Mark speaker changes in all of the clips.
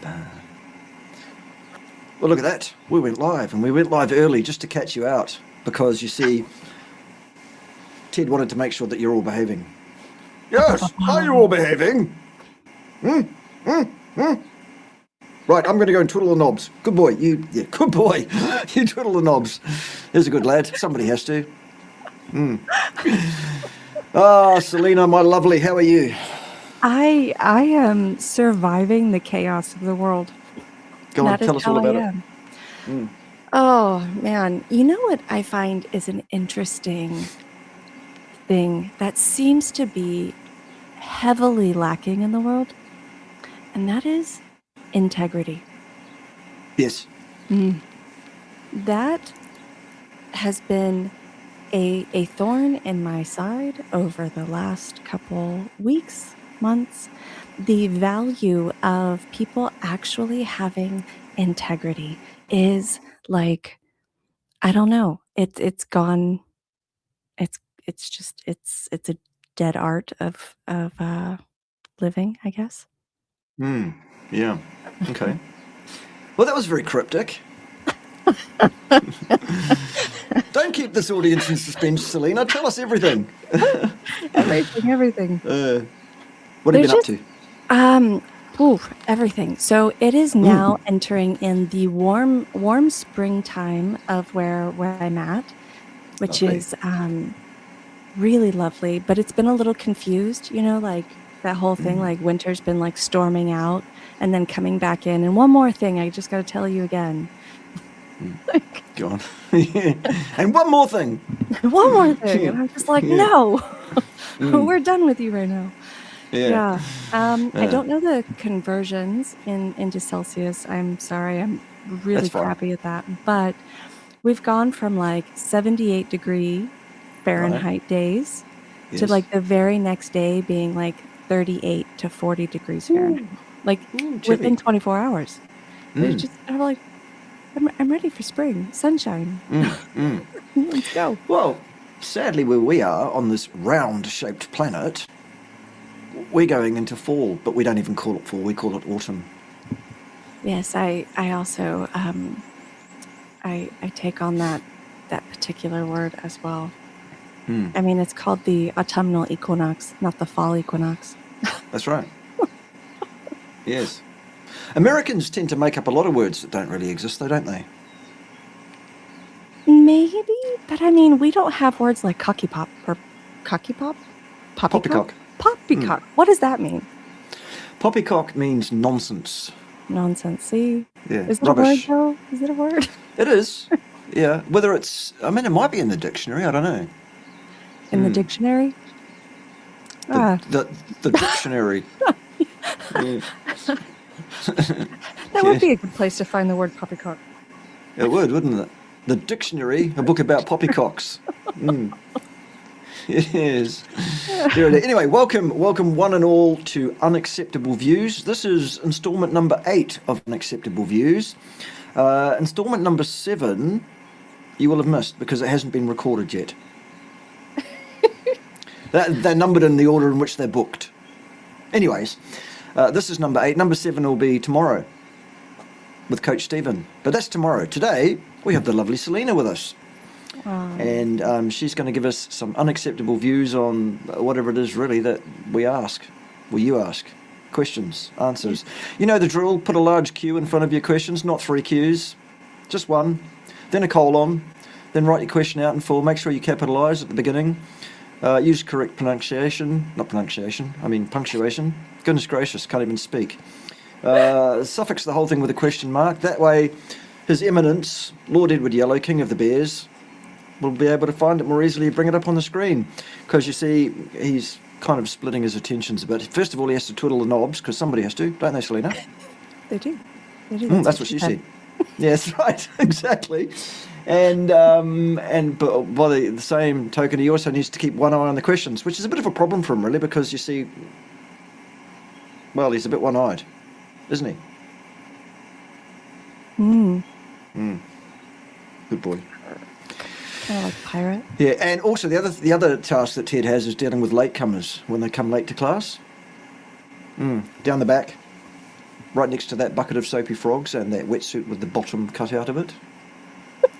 Speaker 1: Well, look at that. We went live, and we went live early just to catch you out because, you see, Ted wanted to make sure that you're all behaving. Yes, are you all behaving? Right, I'm going to go and twiddle the knobs. Good boy. Good boy. You twiddle the knobs. There's a good lad. Somebody has to. Selina, my lovely, how are you?
Speaker 2: I am surviving the chaos of the world.
Speaker 1: Go on, tell us all about it.
Speaker 2: Oh, man. You know what I find is an interesting thing that seems to be heavily lacking in the world? And that is integrity.
Speaker 1: Yes.
Speaker 2: That has been a thorn in my side over the last couple weeks, months. The value of people actually having integrity is like, I don't know. It's gone. It's a dead art of living, I guess.
Speaker 1: Yeah. Okay. Well, that was very cryptic. Don't keep this audience in suspense, Selina. Tell us everything.
Speaker 2: Everything.
Speaker 1: What have you been up to?
Speaker 2: Everything. So it is now entering in the warm springtime of where I'm at, which is really lovely. But it's been a little confused, like that whole thing, like winter's been like storming out and then coming back in. And one more thing, I just got to tell you again.
Speaker 1: Go on. And one more thing.
Speaker 2: One more thing. And I'm just like, no, we're done with you right now. Yeah. I don't know the conversions into Celsius. I'm sorry. I'm really crappy at that. But we've gone from like 78-degree Fahrenheit days to like the very next day being like 38 to 40 degrees Fahrenheit. Within 24 hours. It's just, I'm like, I'm ready for spring, sunshine. Let's go.
Speaker 1: Well, sadly, where we are on this round-shaped planet, we're going into fall, but we don't even call it fall. We call it autumn.
Speaker 2: Yes, I also I take on that particular word as well. I mean, it's called the autumnal equinox, not the fall equinox.
Speaker 1: That's right. Yes. Americans tend to make up a lot of words that don't really exist, though, don't they?
Speaker 2: Maybe, but I mean, we don't have words like cocky pop or cocky pop?
Speaker 1: Poppycock.
Speaker 2: Poppycock. What does that mean?
Speaker 1: Poppycock means nonsense.
Speaker 2: Nonsense. See?
Speaker 1: Yeah.
Speaker 2: Is it
Speaker 1: rubbish.
Speaker 2: a word, though? Is it a word?
Speaker 1: It is. Yeah. Whether it's, I mean, it might be in the dictionary. I don't know.
Speaker 2: In the dictionary?
Speaker 1: The dictionary.
Speaker 2: That would be a good place to find the word poppycock.
Speaker 1: It would, wouldn't it? The dictionary, a book about poppycocks. It is. Anyway, welcome one and all to Unacceptable Views. This is installment number 8 of Unacceptable Views. Installment number 7, you will have missed because it hasn't been recorded yet. They're numbered in the order in which they're booked. Anyways, this is number 8. Number 7 will be tomorrow with Coach Stephen. But that's tomorrow. Today, we have the lovely Selina with us. And she's going to give us some unacceptable views on whatever it is really that we ask. Well, you ask. Questions, answers. You know the drill. Put a large Q in front of your questions, not 3 Qs. Just one. Then a colon. Then write your question out in full. Make sure you capitalise at the beginning. Use correct punctuation. Goodness gracious, can't even speak. Suffix the whole thing with a question mark. That way, His Eminence, Lord Edward Yellow, King of the Bears, will be able to find it more easily, bring it up on the screen. Because you see, he's kind of splitting his attentions a bit. First of all, he has to twiddle the knobs, because somebody has to, don't they, Selina?
Speaker 2: They do.
Speaker 1: That's what she said. Yeah, that's right, exactly. And but by the same token, he also needs to keep one eye on the questions, which is a bit of a problem for him, really, because you see, well, he's a bit one-eyed, isn't he? Good boy.
Speaker 2: Kind of like a pirate.
Speaker 1: Yeah, and also the other task that Ted has is dealing with latecomers when they come late to class. Down the back. right next to that bucket of soapy frogs and that wetsuit with the bottom cut out of it.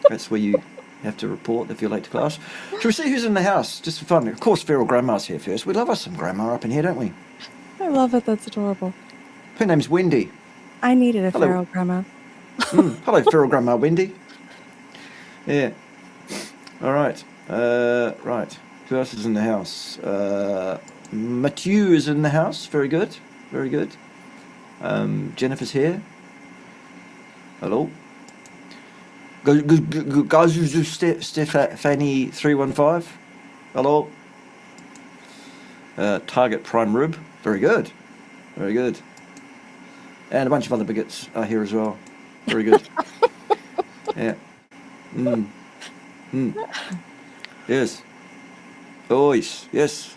Speaker 1: That's where you have to report if you're late to class. Shall we see who's in the house, just for fun? Of course, feral grandma's here first. We love us some grandma up in here, don't we?
Speaker 2: I love it. That's adorable.
Speaker 1: Her name's Wendy.
Speaker 2: I needed a
Speaker 1: Hello.
Speaker 2: feral grandma.
Speaker 1: Hello, feral grandma Wendy. Yeah. All right. Right. Who else is in the house? Mathieu is in the house. Very good. Very good. Jennifer's here. Hello. Gazu Stephanie 315. Hello. Target Prime Rib. Very good. Very good. And a bunch of other bigots are here as well. Very good. Yeah. Yes. Oh, yes.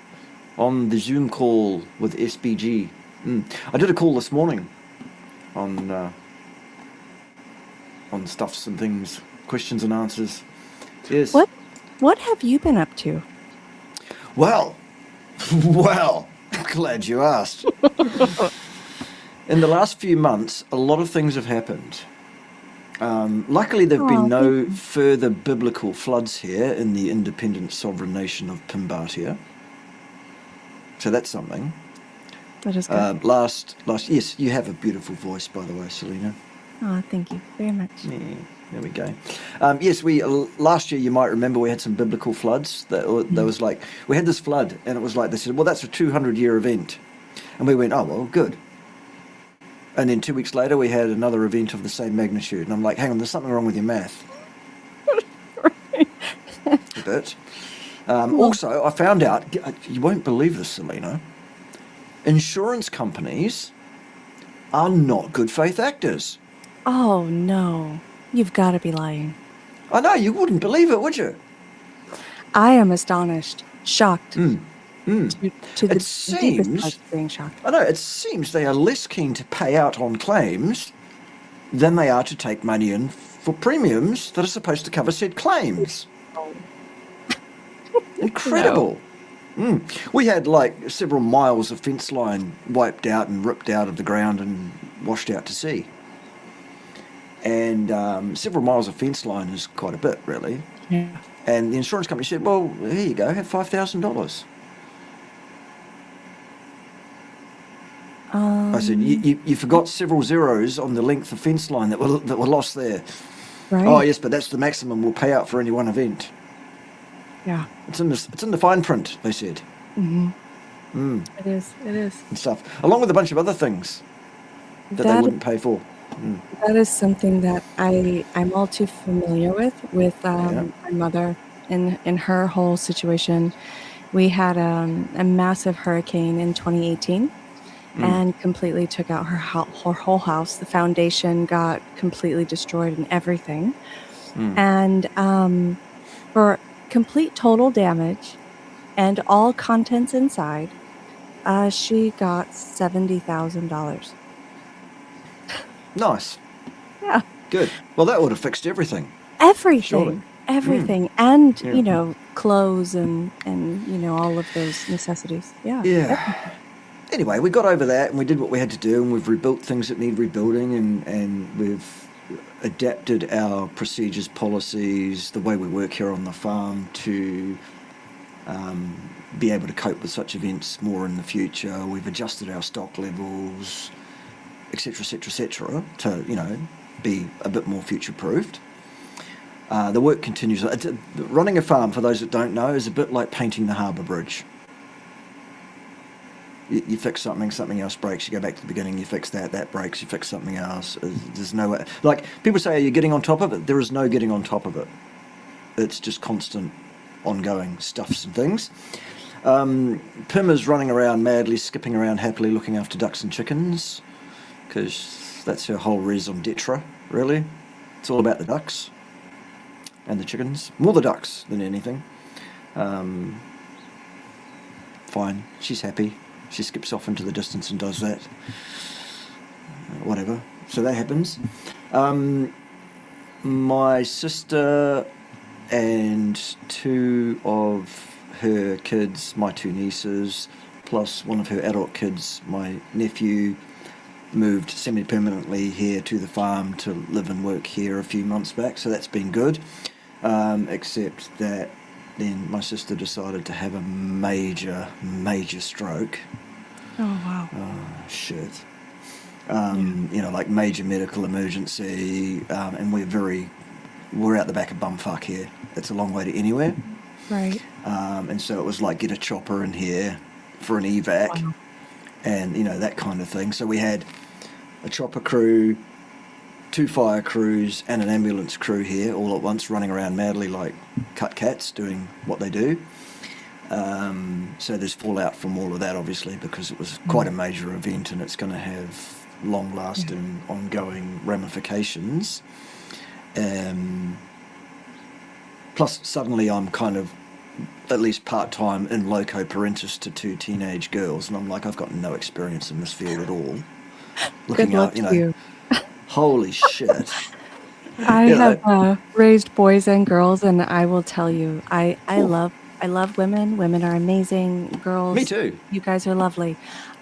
Speaker 1: On the Zoom call with SBG. I did a call this morning on stuffs and things, questions and answers. Yes.
Speaker 2: What have you been up to?
Speaker 1: Well, glad you asked. In the last few months, a lot of things have happened. Luckily, there have been no further biblical floods here in the independent sovereign nation of Pimbatia. So that's something.
Speaker 2: That is good.
Speaker 1: Last, yes, you have a beautiful voice, by the way, Selina.
Speaker 2: Oh, thank you very much.
Speaker 1: Yeah, there we go. Yes, last year, you might remember, we had some biblical floods. There was like, we had this flood, and it was like, they said, well, that's a 200-year event. And we went, oh, well, good. And then 2 weeks later, we had another event of the same magnitude. And I'm like, hang on, there's something wrong with your math. A bit. Also, I found out, you won't believe this, Selina, insurance companies are not good faith actors.
Speaker 2: Oh, no. You've got to be lying.
Speaker 1: I know, you wouldn't believe it, would you?
Speaker 2: I am astonished, shocked. To the
Speaker 1: It
Speaker 2: deepest parts of being shocked.
Speaker 1: I know, it seems they are less keen to pay out on claims than they are to take money in for premiums that are supposed to cover said claims. Incredible. We had like several miles of fence line wiped out and ripped out of the ground and washed out to sea. And several miles of fence line is quite a bit, really.
Speaker 2: Yeah.
Speaker 1: And the insurance company said, well, here you go, have $5,000. I said, you forgot several zeros on the length of fence line that were lost there.
Speaker 2: Right.
Speaker 1: Oh, yes, but that's the maximum we'll pay out for any one event.
Speaker 2: Yeah.
Speaker 1: It's in the fine print, they said.
Speaker 2: It is.
Speaker 1: And stuff, along with a bunch of other things that they wouldn't pay for.
Speaker 2: That is something that I'm all too familiar with my mother in her whole situation. We had a massive hurricane in 2018 and completely took out her whole house. The foundation got completely destroyed and everything. And for complete total damage and all contents inside, she got $70,000.
Speaker 1: Nice.
Speaker 2: Yeah.
Speaker 1: Good. Well, that would have fixed everything.
Speaker 2: Everything.
Speaker 1: Surely.
Speaker 2: Everything. And,
Speaker 1: Yeah.
Speaker 2: clothes and all of those necessities. Yeah.
Speaker 1: Yeah. Anyway, we got over that and we did what we had to do, and we've rebuilt things that need rebuilding, and we've adapted our procedures, policies, the way we work here on the farm to be able to cope with such events more in the future. We've adjusted our stock levels, etc., to, be a bit more future-proofed. The work continues. Running a farm, for those that don't know, is a bit like painting the harbour bridge. You fix something else breaks, you go back to the beginning, you fix that breaks, you fix something else. There's no way. Like, people say, are you getting on top of it? There is no getting on top of it. It's just constant, ongoing stuffs and things. Pim is running around madly, skipping around happily, looking after ducks and chickens, because that's her whole raison d'etre, really. It's all about the ducks and the chickens. More the ducks than anything. Fine, she's happy. She skips off into the distance and does that. Whatever. So that happens. My sister and two of her kids, my two nieces, plus one of her adult kids, my nephew, moved semi-permanently here to the farm to live and work here a few months back, so that's been good. Except that then my sister decided to have a major stroke.
Speaker 2: Oh, wow.
Speaker 1: Oh, shit. Like major medical emergency, and we're out the back of bumfuck here. It's a long way to anywhere.
Speaker 2: Right.
Speaker 1: And so it was like, get a chopper in here for an evac.
Speaker 2: Wow.
Speaker 1: And, that kind of thing. So we had a chopper crew, 2 fire crews, and an ambulance crew here all at once, running around madly like cut cats, doing what they do. So there's fallout from all of that, obviously, because it was quite a major event and it's going to have long-lasting, ongoing ramifications. Plus, suddenly I'm kind of at least part-time in loco parentis to 2 teenage girls, and I'm like, I've got no experience in this field at all.
Speaker 2: Good luck to you.
Speaker 1: Holy shit.
Speaker 2: I have raised boys and girls, and I will tell you, I love women. Women are amazing. Girls,
Speaker 1: me too.
Speaker 2: You guys are lovely.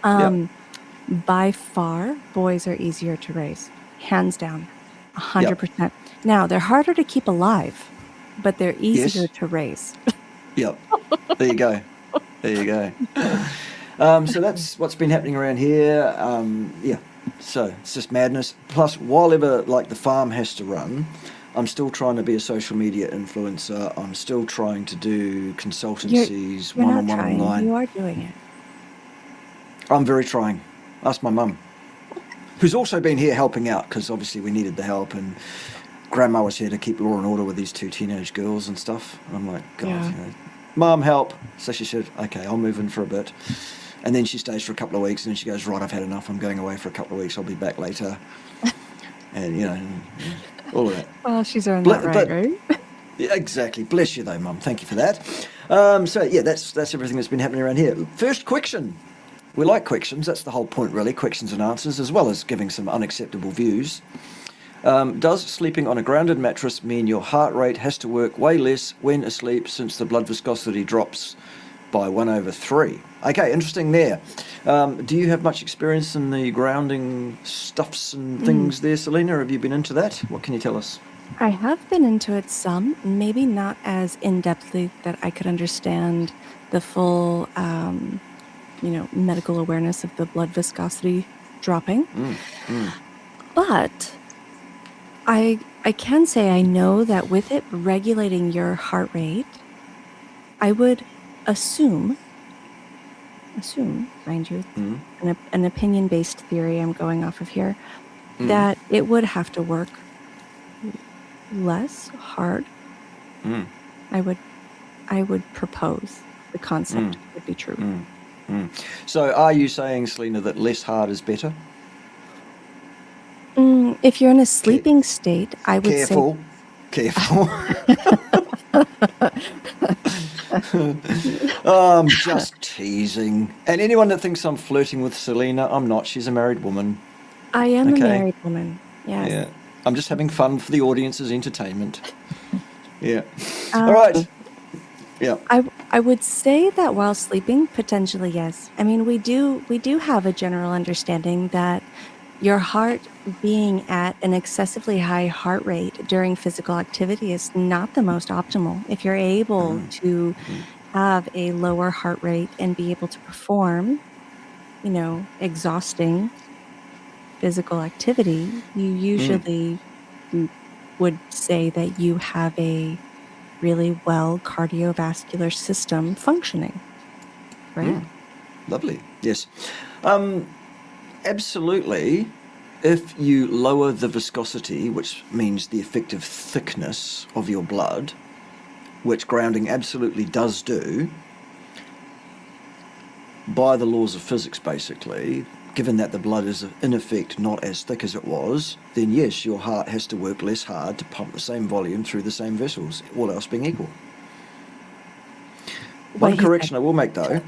Speaker 2: By far, boys are easier to raise, hands down, 100%. Now, they're harder to keep alive, but they're easier to raise.
Speaker 1: Yep. There you go. So that's what's been happening around here. So it's just madness. Plus, while ever like the farm has to run, I'm still trying to be a social media influencer. I'm still trying to do consultancies,
Speaker 2: you're
Speaker 1: one-on-one
Speaker 2: not trying.
Speaker 1: online.
Speaker 2: You are doing it.
Speaker 1: I'm very trying. Ask my mum, who's also been here helping out, because obviously we needed the help, and Grandma was here to keep law and order with these 2 teenage girls and stuff. And I'm like, God, Mum, help. So she said, okay, I'll move in for a bit. And then she stays for a couple of weeks, and then she goes, right, I've had enough. I'm going away for a couple of weeks. I'll be back later. And, all of that.
Speaker 2: Well, she's earned that right?
Speaker 1: Yeah, exactly. Bless you, though, Mum. Thank you for that. That's everything that's been happening around here. First question. We like questions. That's the whole point, really. Questions and answers, as well as giving some unacceptable views. Does sleeping on a grounded mattress mean your heart rate has to work way less when asleep, since the blood viscosity drops by 1/3? Okay, interesting there. Do you have much experience in the grounding stuffs and things there, Selina? Have you been into that? What can you tell us?
Speaker 2: I have been into it some, maybe not as in-depthly that I could understand the full, medical awareness of the blood viscosity dropping. But I can say I know that with it regulating your heart rate, I would assume, mind you, an opinion-based theory I'm going off of here, that it would have to work less hard. I would propose the concept would be true.
Speaker 1: So are you saying, Selina, that less hard is better?
Speaker 2: If you're in a sleeping state, I would say...
Speaker 1: Careful. I'm just teasing. And anyone that thinks I'm flirting with Selina, I'm not. She's a married woman.
Speaker 2: I am a married woman, yes.
Speaker 1: Yeah. I'm just having fun for the audience's entertainment. Yeah. All right. Yeah.
Speaker 2: I would say that while sleeping, potentially yes. I mean, we do have a general understanding that your heart being at an excessively high heart rate during physical activity is not the most optimal. If you're able to have a lower heart rate and be able to perform, exhausting physical activity, you usually would say that you have a really well cardiovascular system functioning, right?
Speaker 1: Lovely. Yes. Absolutely. If you lower the viscosity, which means the effective thickness of your blood, which grounding absolutely does do, by the laws of physics basically, given that the blood is in effect not as thick as it was, then yes, your heart has to work less hard to pump the same volume through the same vessels, all else being equal. One correction I will make though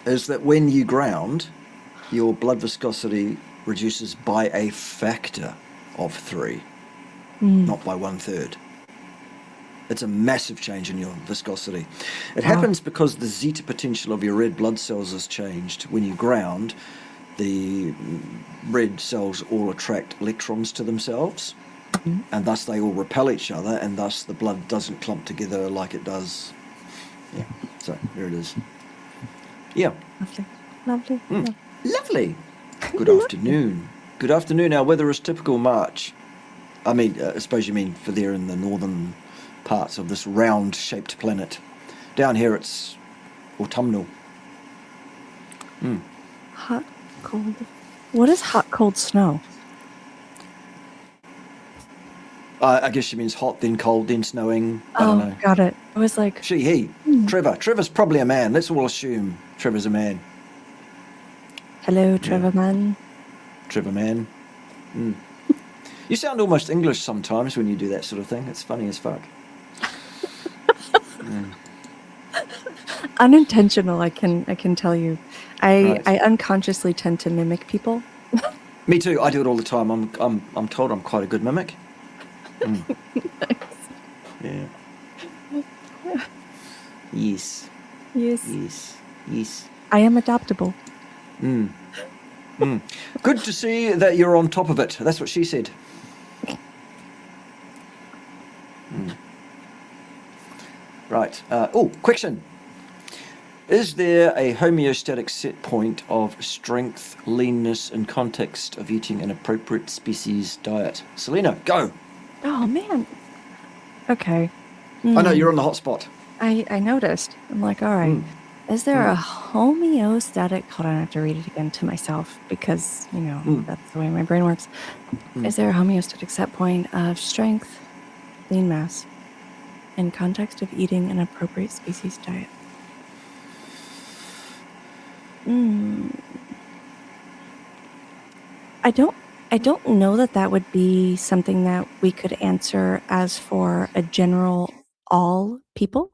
Speaker 1: is that when you ground, your blood viscosity reduces by a factor of 3, not by 1/3. It's a massive change in your viscosity. It happens because the zeta potential of your red blood cells has changed when you ground, the red cells all attract electrons to themselves, and thus they all repel each other, and thus the blood doesn't clump together like it does. Yeah, so there it is. Yeah.
Speaker 2: Lovely. Lovely.
Speaker 1: Mm. Lovely. Good afternoon. Good afternoon. Our weather is typical March. I mean, I suppose you mean for there in the northern parts of this round-shaped planet. Down here it's autumnal.
Speaker 2: Hot, cold. What is hot, cold snow?
Speaker 1: I guess she means hot, then cold, then snowing. I don't know.
Speaker 2: Got it. I was like,
Speaker 1: She, he. Trevor. Trevor's probably a man. Let's all assume Trevor's a man.
Speaker 2: hello, Trevor man.
Speaker 1: Trevor man. You sound almost English sometimes when you do that sort of thing. It's funny as fuck.
Speaker 2: Unintentional, I can tell you.
Speaker 1: Right.
Speaker 2: I unconsciously tend to mimic people.
Speaker 1: Me too. I do it all the time. I'm told I'm quite a good mimic. Yeah. Yes. Yes.
Speaker 2: I am adaptable.
Speaker 1: Good to see that you're on top of it. That's what she said. Right. Question. Is there a homeostatic set point of strength, leanness in context of eating an appropriate species diet? Selina, go.
Speaker 2: Oh, man. Okay.
Speaker 1: I know, you're on the hot spot.
Speaker 2: I noticed. I'm like, all right. Is there a homeostatic... Hold on, I have to read it again to myself because, that's the way my brain works. Is there a homeostatic set point of strength, lean mass, in context of eating an appropriate species diet? I don't know that would be something that we could answer as for a general all people.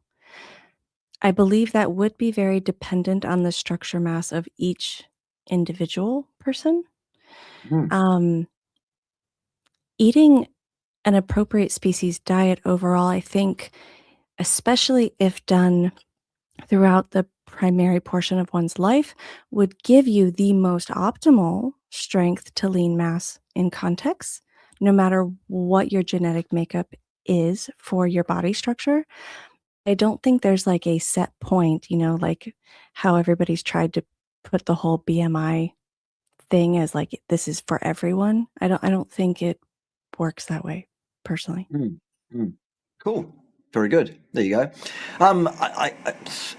Speaker 2: I believe that would be very dependent on the structure mass of each individual person. Eating an appropriate species diet overall, I think, especially if done throughout the primary portion of one's life, would give you the most optimal strength to lean mass in context, no matter what your genetic makeup is for your body structure. I don't think there's like a set point, like how everybody's tried to put the whole BMI thing as like this is for everyone. I don't think it works that way, personally.
Speaker 1: Cool. Very good. There you go.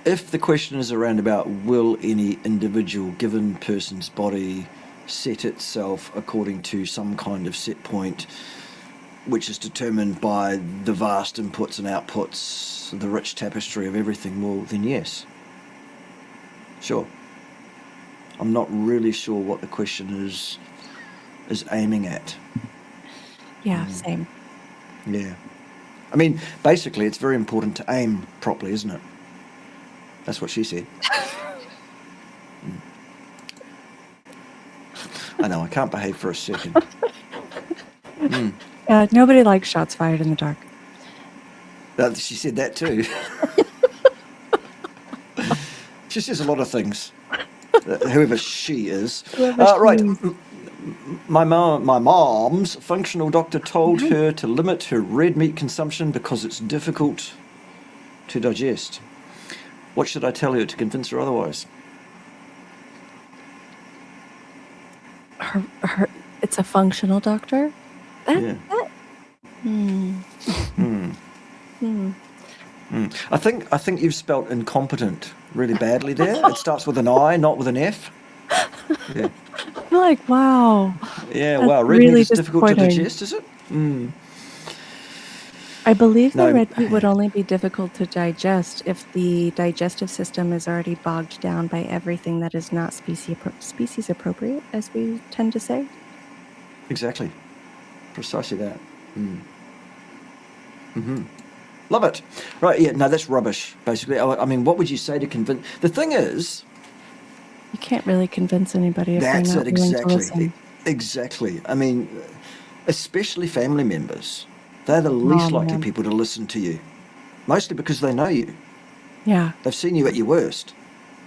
Speaker 1: If the question is around about will any individual given person's body set itself according to some kind of set point, which is determined by the vast inputs and outputs, the rich tapestry of everything, well, then yes. Sure. I'm not really sure what the question is aiming at.
Speaker 2: Yeah, same.
Speaker 1: Yeah. I mean, basically, it's very important to aim properly, isn't it? That's what she said. I know, I can't behave for a second.
Speaker 2: Nobody likes shots fired in the dark.
Speaker 1: She said that too. She says a lot of things. Whoever she is. Right. My mom's functional doctor told her to limit her red meat consumption because it's difficult to digest. What should I tell her to convince her otherwise?
Speaker 2: It's a functional doctor?
Speaker 1: I think you've spelt incompetent really badly there. It starts with an I, not with an F. Yeah.
Speaker 2: I'm like, wow.
Speaker 1: Yeah,
Speaker 2: That's
Speaker 1: wow. Red
Speaker 2: really
Speaker 1: meat is difficult to
Speaker 2: disappointing.
Speaker 1: digest, is it?
Speaker 2: I believe
Speaker 1: No.
Speaker 2: the red meat would only be difficult to digest if the digestive system is already bogged down by everything that is not species appropriate, as we tend to say.
Speaker 1: Exactly. Precisely that. Love it. Right, yeah, no, that's rubbish, basically. I mean, what would you say to convince... The thing is...
Speaker 2: You can't really convince anybody if
Speaker 1: That's
Speaker 2: they're
Speaker 1: it,
Speaker 2: not willing to listen.
Speaker 1: Exactly. I mean, especially family members. They're the least likely people to listen to you. Mostly because they know you.
Speaker 2: Yeah.
Speaker 1: They've seen you at your worst.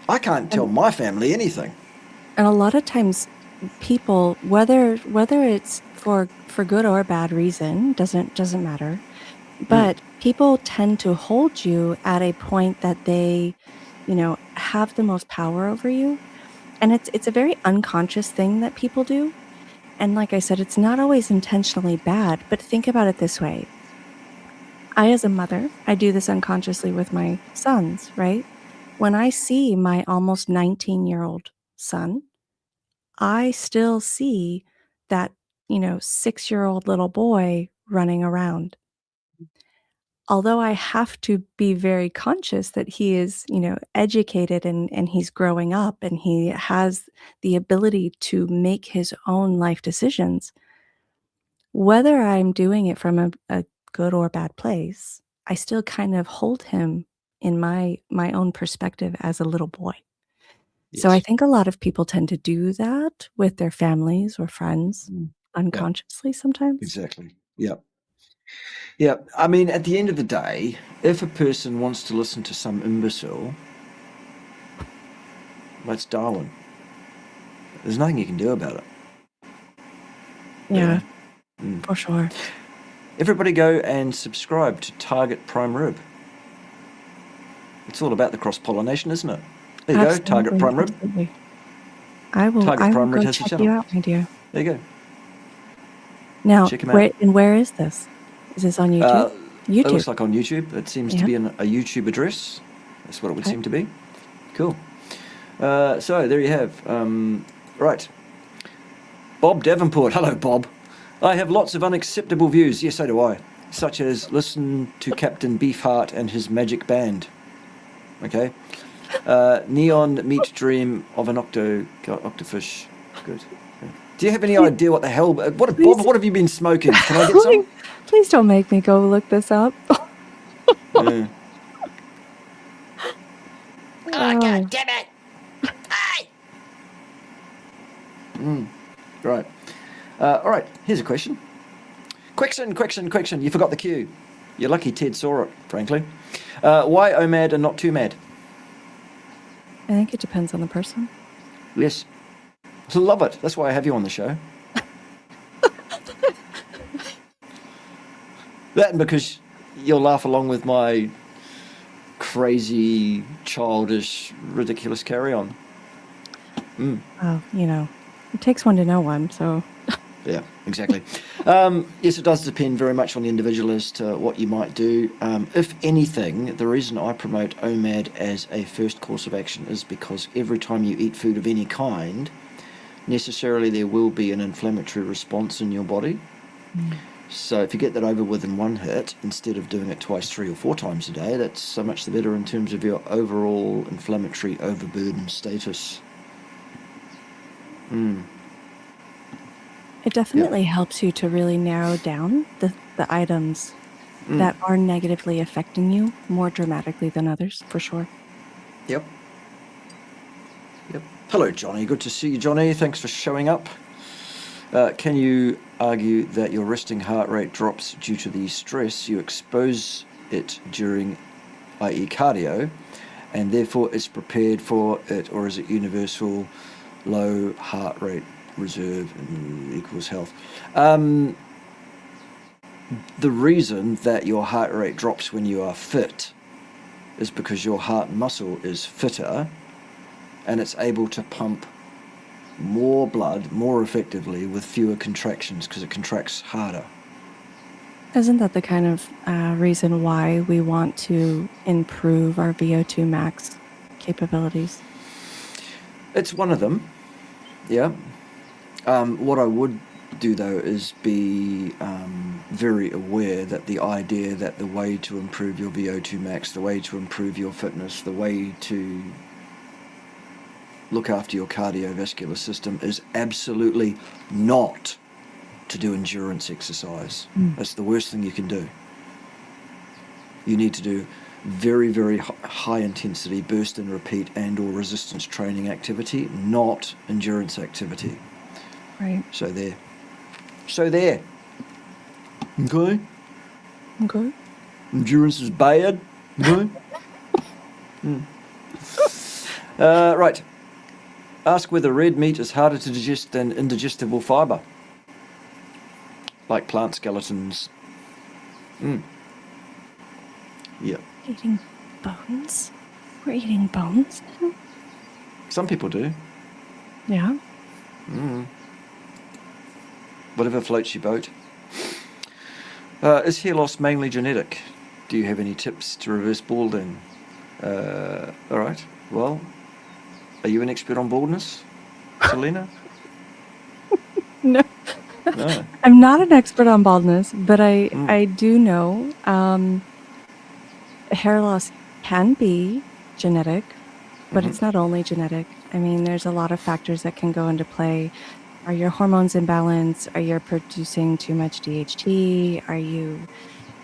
Speaker 1: I can't tell my family anything.
Speaker 2: And a lot of times people, whether it's for good or bad reason, doesn't matter. But people tend to hold you at a point that they, have the most power over you. And it's a very unconscious thing that people do. And like I said, it's not always intentionally bad, but think about it this way. I, as a mother, I do this unconsciously with my sons, right? When I see my almost 19-year-old son, I still see that, 6-year-old little boy running around. Although I have to be very conscious that he is, educated and he's growing up and he has the ability to make his own life decisions, whether I'm doing it from a good or bad place, I still kind of hold him in my own perspective as a little boy. So I
Speaker 1: Yes.
Speaker 2: think a lot of people tend to do that with their families or friends
Speaker 1: Yeah,
Speaker 2: unconsciously sometimes.
Speaker 1: exactly. Yeah. Yeah. I mean, at the end of the day, if a person wants to listen to some imbecile, that's Darwin. There's nothing you can do about it.
Speaker 2: Yeah, for sure.
Speaker 1: Everybody go and subscribe to Target Prime Rib. It's all about the cross-pollination, isn't it? There you go, Target Prime Rib.
Speaker 2: Absolutely. I will
Speaker 1: Target Prime
Speaker 2: go
Speaker 1: Rib has the
Speaker 2: check you
Speaker 1: channel.
Speaker 2: out, my dear.
Speaker 1: There you go.
Speaker 2: Now,
Speaker 1: Check him out.
Speaker 2: where is this? Is this on YouTube?
Speaker 1: It looks
Speaker 2: YouTube.
Speaker 1: like on YouTube. It seems to be a YouTube address. That's what it would
Speaker 2: Okay.
Speaker 1: seem to be. Cool. So there you have. Right. Bob Davenport. Hello, Bob. I have lots of unacceptable views. Yes, so do I. Such as listen to Captain Beefheart and his magic band. Okay. Neon meat dream of an octofish. Good. Do you have any idea what the hell? Bob, what have you been smoking? Can I get some?
Speaker 2: Please don't make me go look this up.
Speaker 1: Yeah.
Speaker 3: Oh, God damn it! Hey!
Speaker 1: Right. All right. Here's a question. Question. You forgot the cue. You're lucky Ted saw it, frankly. Why OMAD and not 2MAD?
Speaker 2: I think it depends on the person.
Speaker 1: Yes. Love it. That's why I have you on the show. That and because you'll laugh along with my crazy, childish, ridiculous carry-on.
Speaker 2: Well, it takes one to know one, so.
Speaker 1: Yeah, exactly. Yes, it does depend very much on the individual as to what you might do. If anything, the reason I promote OMAD as a first course of action is because every time you eat food of any kind, necessarily there will be an inflammatory response in your body. So if you get that over with in one hit, instead of doing it twice, 3 or 4 times a day, that's so much the better in terms of your overall inflammatory overburden status.
Speaker 2: It definitely helps you to really narrow down the items that are negatively affecting you more dramatically than others, for sure.
Speaker 1: Yep. Hello, Johnny. Good to see you, Johnny. Thanks for showing up. Can you argue that your resting heart rate drops due to the stress you expose it during, i.e. cardio, and therefore it's prepared for it, or is it universal low heart rate reserve equals health? The reason that your heart rate drops when you are fit is because your heart muscle is fitter and it's able to pump more blood more effectively with fewer contractions because it contracts harder.
Speaker 2: Isn't that the kind of reason why we want to improve our VO2 max capabilities?
Speaker 1: It's one of them, yeah. What I would do though is be very aware that the idea that the way to improve your VO2 max, the way to improve your fitness, the way to look after your cardiovascular system is absolutely not to do endurance exercise. That's the worst thing you can do. You need to do very, very high intensity burst and repeat and or resistance training activity, not endurance activity.
Speaker 2: Right.
Speaker 1: So there. Okay?
Speaker 2: Okay.
Speaker 1: Endurance is bad. Okay? Right. Ask whether red meat is harder to digest than indigestible fibre, like plant skeletons. Yeah.
Speaker 2: Eating bones? We're eating bones now?
Speaker 1: Some people do.
Speaker 2: Yeah.
Speaker 1: Whatever floats your boat. Is hair loss mainly genetic? Do you have any tips to reverse balding? All right. Well, are you an expert on baldness, Selina?
Speaker 2: No.
Speaker 1: No.
Speaker 2: I'm not an expert on baldness, but I do know hair loss can be genetic, but it's not only genetic. I mean, there's a lot of factors that can go into play. Are your hormones imbalanced? Are you producing too much DHT? Are you,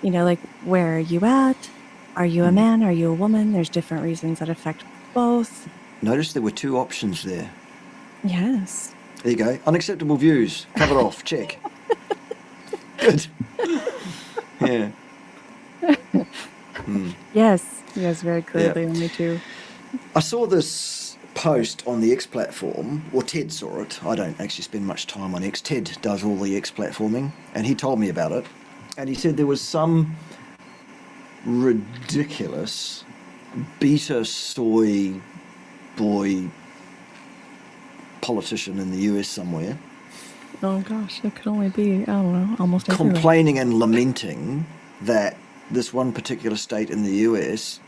Speaker 2: like, where are you at? Are you a man? Are you a woman? There's different reasons that affect both.
Speaker 1: Notice there were two options there.
Speaker 2: Yes.
Speaker 1: There you go. Unacceptable views. Covered off. Check. Good. Yeah.
Speaker 2: Yes, very clearly.
Speaker 1: Yeah.
Speaker 2: Me too.
Speaker 1: I saw this post on the X platform, or Ted saw it. I don't actually spend much time on X. Ted does all the X platforming, and he told me about it. And he said there was some ridiculous beta soy boy politician in the US somewhere
Speaker 2: Oh gosh, it could only be, I don't know, almost everywhere.
Speaker 1: complaining and lamenting that this one particular state in the US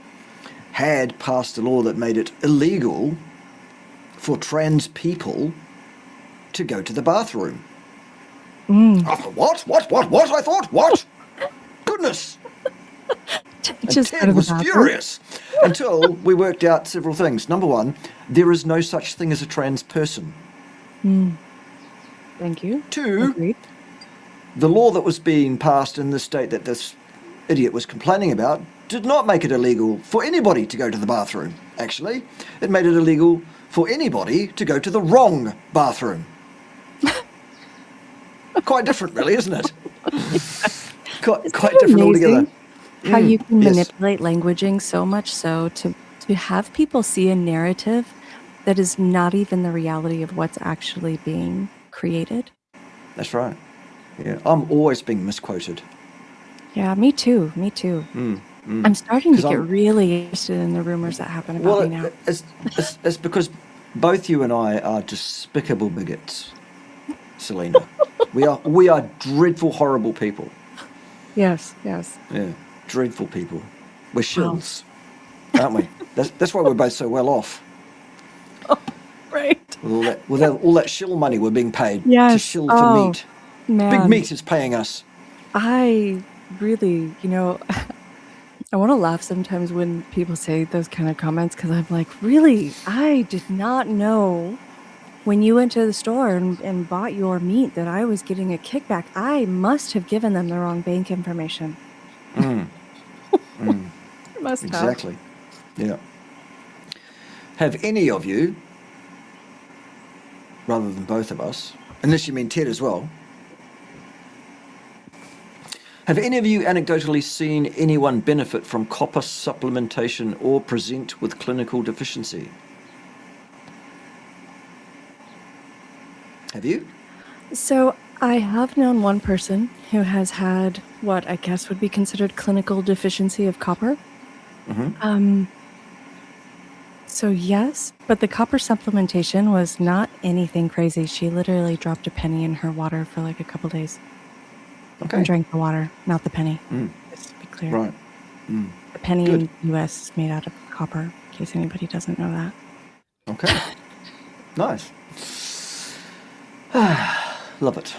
Speaker 1: had passed a law that made it illegal for trans people to go to the bathroom. What? I thought, what? Goodness! And
Speaker 2: Just go to
Speaker 1: Ted
Speaker 2: the
Speaker 1: was
Speaker 2: bathroom.
Speaker 1: furious until we worked out several things. Number one, there is no such thing as a trans person.
Speaker 2: Thank you.
Speaker 1: Two,
Speaker 2: Agreed.
Speaker 1: the law that was being passed in the state that this idiot was complaining about did not make it illegal for anybody to go to the bathroom, actually. It made it illegal for anybody to go to the wrong bathroom. Quite different, really, isn't it? Quite different altogether.
Speaker 2: How you can
Speaker 1: yes.
Speaker 2: manipulate languaging so much so to have people see a narrative that is not even the reality of what's actually being created.
Speaker 1: That's right. Yeah, I'm always being misquoted.
Speaker 2: Yeah, me too. I'm starting to get really interested in the rumors that happen about me now.
Speaker 1: It's because both you and I are despicable bigots, Selina. we are dreadful, horrible people.
Speaker 2: Yes.
Speaker 1: Yeah, dreadful people. We're shills, aren't we? That's why we're both so well off.
Speaker 2: Right.
Speaker 1: With all that shill money we're being paid to
Speaker 2: Yes.
Speaker 1: shill for meat.
Speaker 2: Man.
Speaker 1: Big Meat is paying us.
Speaker 2: I really, I want to laugh sometimes when people say those kind of comments because I'm like, really? I did not know when you went to the store and bought your meat that I was getting a kickback. I must have given them the wrong bank information. Must have.
Speaker 1: Exactly. Yeah. Have any of you, rather than both of us, unless you mean Ted as well, have any of you anecdotally seen anyone benefit from copper supplementation or present with clinical deficiency? Have you?
Speaker 2: So I have known one person who has had what I guess would be considered clinical deficiency of copper. So yes, but the copper supplementation was not anything crazy. She literally dropped a penny in her water for like a couple days.
Speaker 1: Okay.
Speaker 2: And drank the water, not the penny. Just to be clear.
Speaker 1: Right.
Speaker 2: The penny in the US is made out of copper, in case anybody doesn't know that.
Speaker 1: Okay. Nice. Love it.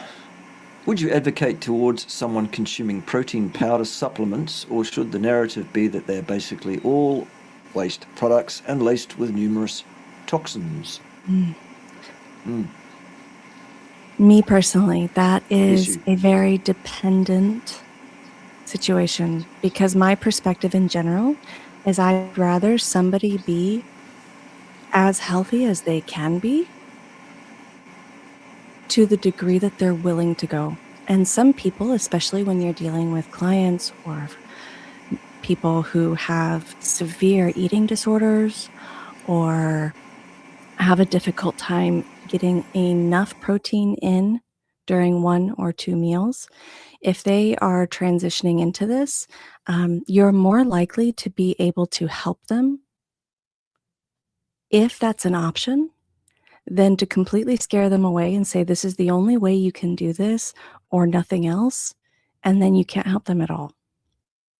Speaker 1: Would you advocate towards someone consuming protein powder supplements, or should the narrative be that they're basically all waste products and laced with numerous toxins?
Speaker 2: Me personally, that is
Speaker 1: you.
Speaker 2: a very dependent situation because my perspective in general is I'd rather somebody be as healthy as they can be to the degree that they're willing to go. And some people, especially when you're dealing with clients or people who have severe eating disorders or have a difficult time getting enough protein in during 1 or 2 meals, if they are transitioning into this, you're more likely to be able to help them, if that's an option, than to completely scare them away and say, "This is the only way you can do this or nothing else," and then you can't help them at all.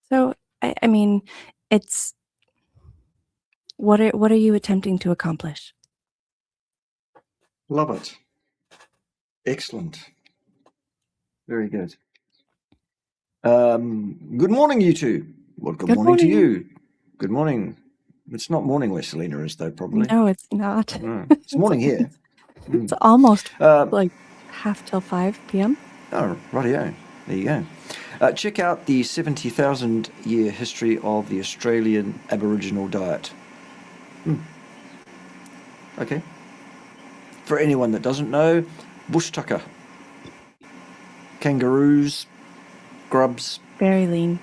Speaker 2: So, I mean, it's what are you attempting to accomplish?
Speaker 1: Love it. Excellent. Very good. Good morning, you two. Well, good
Speaker 2: Good
Speaker 1: morning to
Speaker 2: morning.
Speaker 1: you. Good morning. It's not morning where Selina is, though, probably.
Speaker 2: No, it's not.
Speaker 1: No, it's morning here.
Speaker 2: It's almost
Speaker 1: Uh,
Speaker 2: like half till 5 p.m.
Speaker 1: Oh, rightio. There you go. Check out the 70,000 year history of the Australian Aboriginal diet. Okay. For anyone that doesn't know, bush tucker, kangaroos, grubs,
Speaker 2: Very lean.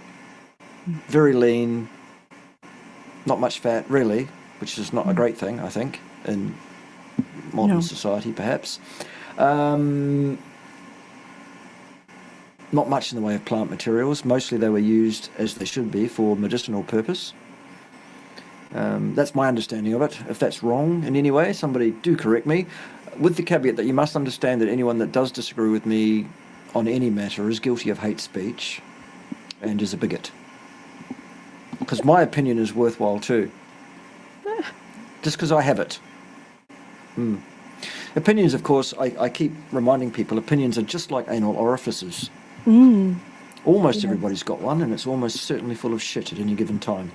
Speaker 1: very lean, not much fat, really, which is not a great thing, I think, in modern
Speaker 2: No.
Speaker 1: society, perhaps. Not much in the way of plant materials. Mostly they were used, as they should be, for medicinal purpose. That's my understanding of it. If that's wrong in any way, somebody do correct me, with the caveat that you must understand that anyone that does disagree with me on any matter is guilty of hate speech and is a bigot. Because my opinion is worthwhile too. Just because I have it. Opinions, of course, I keep reminding people, opinions are just like anal orifices. Almost everybody's got one, and it's almost certainly full of shit at any given time.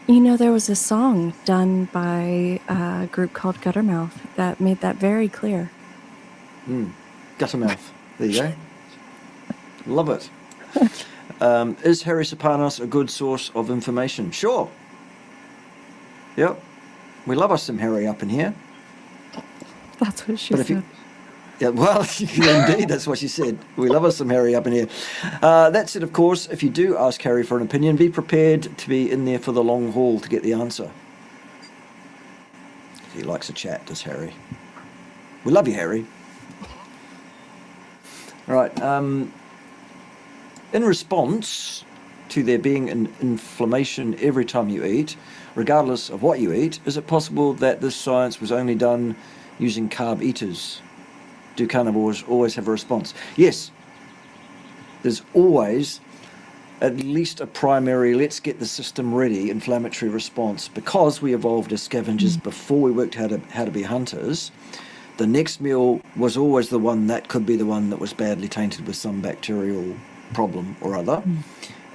Speaker 2: You know, there was a song done by a group called Guttermouth that made that very clear.
Speaker 1: Guttermouth. There you go. Love it. Is Harry Sopanos a good source of information? Sure. Yep. We love us some Harry up in here.
Speaker 2: That's what she
Speaker 1: But if
Speaker 2: said.
Speaker 1: you, yeah, well, indeed, that's what she said. We love us some Harry up in here. That said, of course, if you do ask Harry for an opinion, be prepared to be in there for the long haul to get the answer. He likes a chat, does Harry. We love you, Harry. Right. In response to there being an inflammation every time you eat, regardless of what you eat, is it possible that this science was only done using carb eaters? Do carnivores always have a response? Yes. There's always at least a primary, let's get the system ready, inflammatory response. Because we evolved as scavengers before we worked how to be hunters, the next meal was always the one that could be the one that was badly tainted with some bacterial problem or other.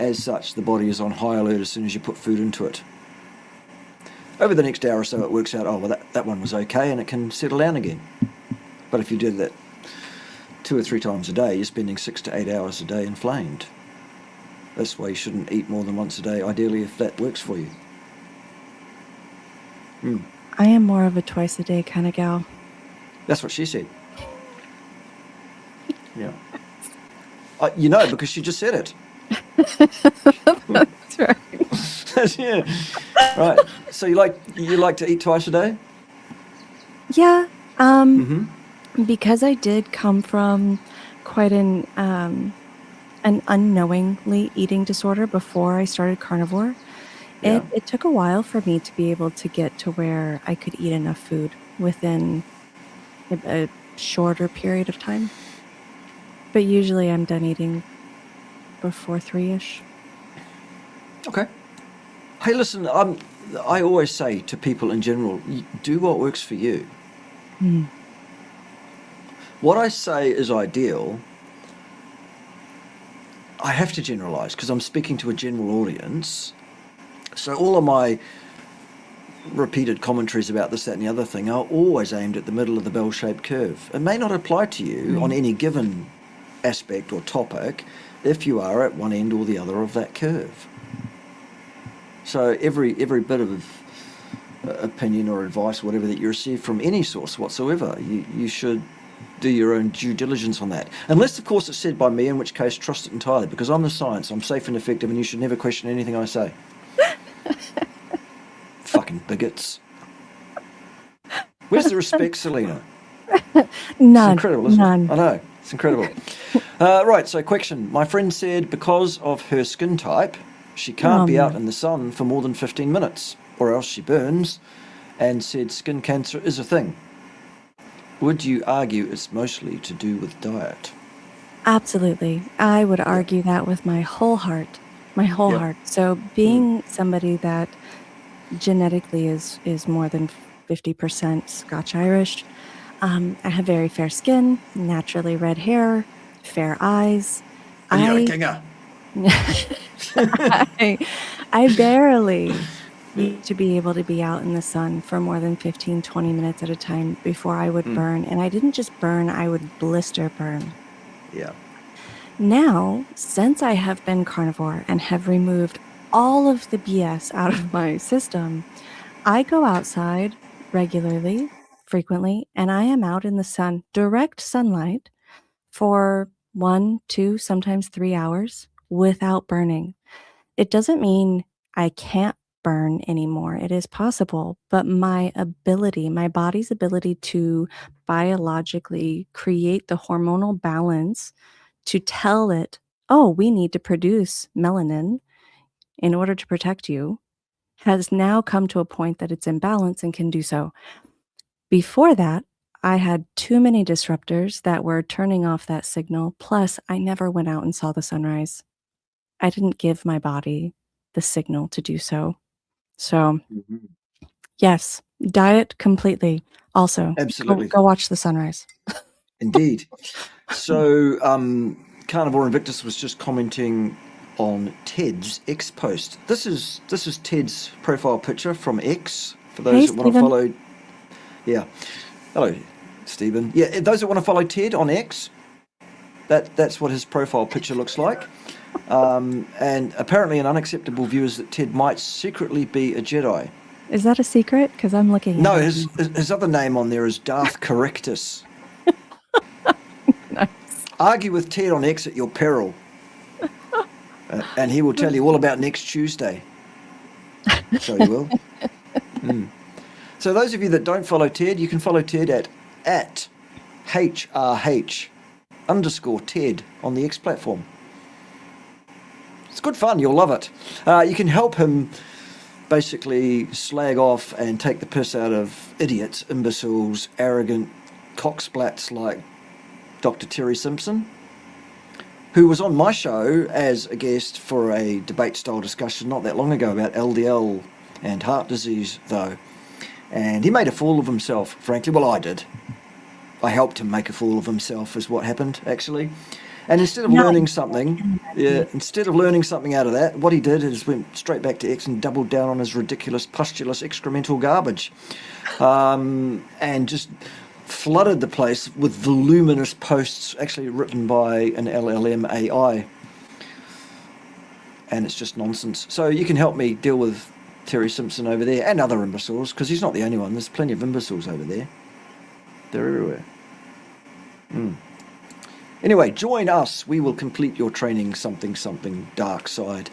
Speaker 1: As such, the body is on high alert as soon as you put food into it. Over the next hour or so, it works out, oh, well, that one was okay, and it can settle down again. But if you did that 2 or 3 times a day, you're spending 6 to 8 hours a day inflamed. That's why you shouldn't eat more than once a day, ideally, if that works for you.
Speaker 2: I am more of a twice a day kind of gal.
Speaker 1: That's what she said. Yeah. You know, because she just said it.
Speaker 2: That's right.
Speaker 1: Yeah. Right. So you like to eat twice a day?
Speaker 2: Yeah. Because I did come from quite an unknowingly eating disorder before I started carnivore.
Speaker 1: Yeah.
Speaker 2: It took a while for me to be able to get to where I could eat enough food within a shorter period of time. But usually I'm done eating before 3-ish.
Speaker 1: Okay. Hey, listen, I always say to people in general, do what works for you. What I say is ideal. I have to generalize because I'm speaking to a general audience. So all of my repeated commentaries about this, that, and the other thing are always aimed at the middle of the bell-shaped curve. It may not apply to you on any given aspect or topic if you are at one end or the other of that curve. So every bit of opinion or advice, whatever that you receive from any source whatsoever, you should do your own due diligence on that. Unless, of course, it's said by me, in which case trust it entirely, because I'm the science, I'm safe and effective, and you should never question anything I say. Fucking bigots. Where's the respect, Selina?
Speaker 2: None.
Speaker 1: It's incredible, isn't
Speaker 2: None.
Speaker 1: it? I know. It's incredible. Right, so question. My friend said because of her skin type, she can't be out in the sun for more than 15 minutes, or else she burns, and said skin cancer is a thing. Would you argue it's mostly to do with diet?
Speaker 2: Absolutely. I would argue that with my whole heart. My whole heart. So being somebody that genetically is more than 50% Scotch-Irish, I have very fair skin, naturally red hair, fair eyes.
Speaker 1: And you're a ginger.
Speaker 2: I barely need to be able to be out in the sun for more than 15, 20 minutes at a time before I would burn. And I didn't just burn, I would blister burn.
Speaker 1: Yeah.
Speaker 2: Now, since I have been carnivore and have removed all of the BS out of my system, I go outside regularly, frequently, and I am out in the sun, direct sunlight, for 1, 2, sometimes 3 hours without burning. It doesn't mean I can't burn anymore. It is possible, but my body's ability to biologically create the hormonal balance to tell it, oh, we need to produce melanin in order to protect you, has now come to a point that it's in balance and can do so. Before that, I had too many disruptors that were turning off that signal. Plus, I never went out and saw the sunrise. I didn't give my body the signal to do so. So, yes, diet completely. Also,
Speaker 1: Absolutely.
Speaker 2: go watch the sunrise.
Speaker 1: Indeed. So, Carnivore Invictus was just commenting on Ted's X post. This is Ted's profile picture from X. For those that want to follow. Yeah. Hello, Stephen. Yeah, those that want to follow Ted on X, that's what his profile picture looks like. And apparently an unacceptable view is that Ted might secretly be a Jedi.
Speaker 2: Is that a secret? Because I'm looking at
Speaker 1: No,
Speaker 2: it.
Speaker 1: his other name on there is Darth Correctus.
Speaker 2: Nice.
Speaker 1: Argue with Ted on X at your peril. And he will tell you all about next Tuesday. So he will. So those of you that don't follow Ted, you can follow Ted at HRH_Ted on the X platform. It's good fun. You'll love it. You can help him basically slag off and take the piss out of idiots, imbeciles, arrogant cocksplats like Dr. Terry Simpson, who was on my show as a guest for a debate-style discussion not that long ago about LDL and heart disease, though. And he made a fool of himself, frankly. Well, I did. I helped him make a fool of himself is what happened, actually. And instead of learning something out of that, what he did is went straight back to X and doubled down on his ridiculous, pustulous, excremental garbage. And just flooded the place with voluminous posts actually written by an LLM AI. And it's just nonsense. So you can help me deal with Terry Simpson over there and other imbeciles, because he's not the only one. There's plenty of imbeciles over there. They're everywhere. Anyway, join us. We will complete your training something dark side.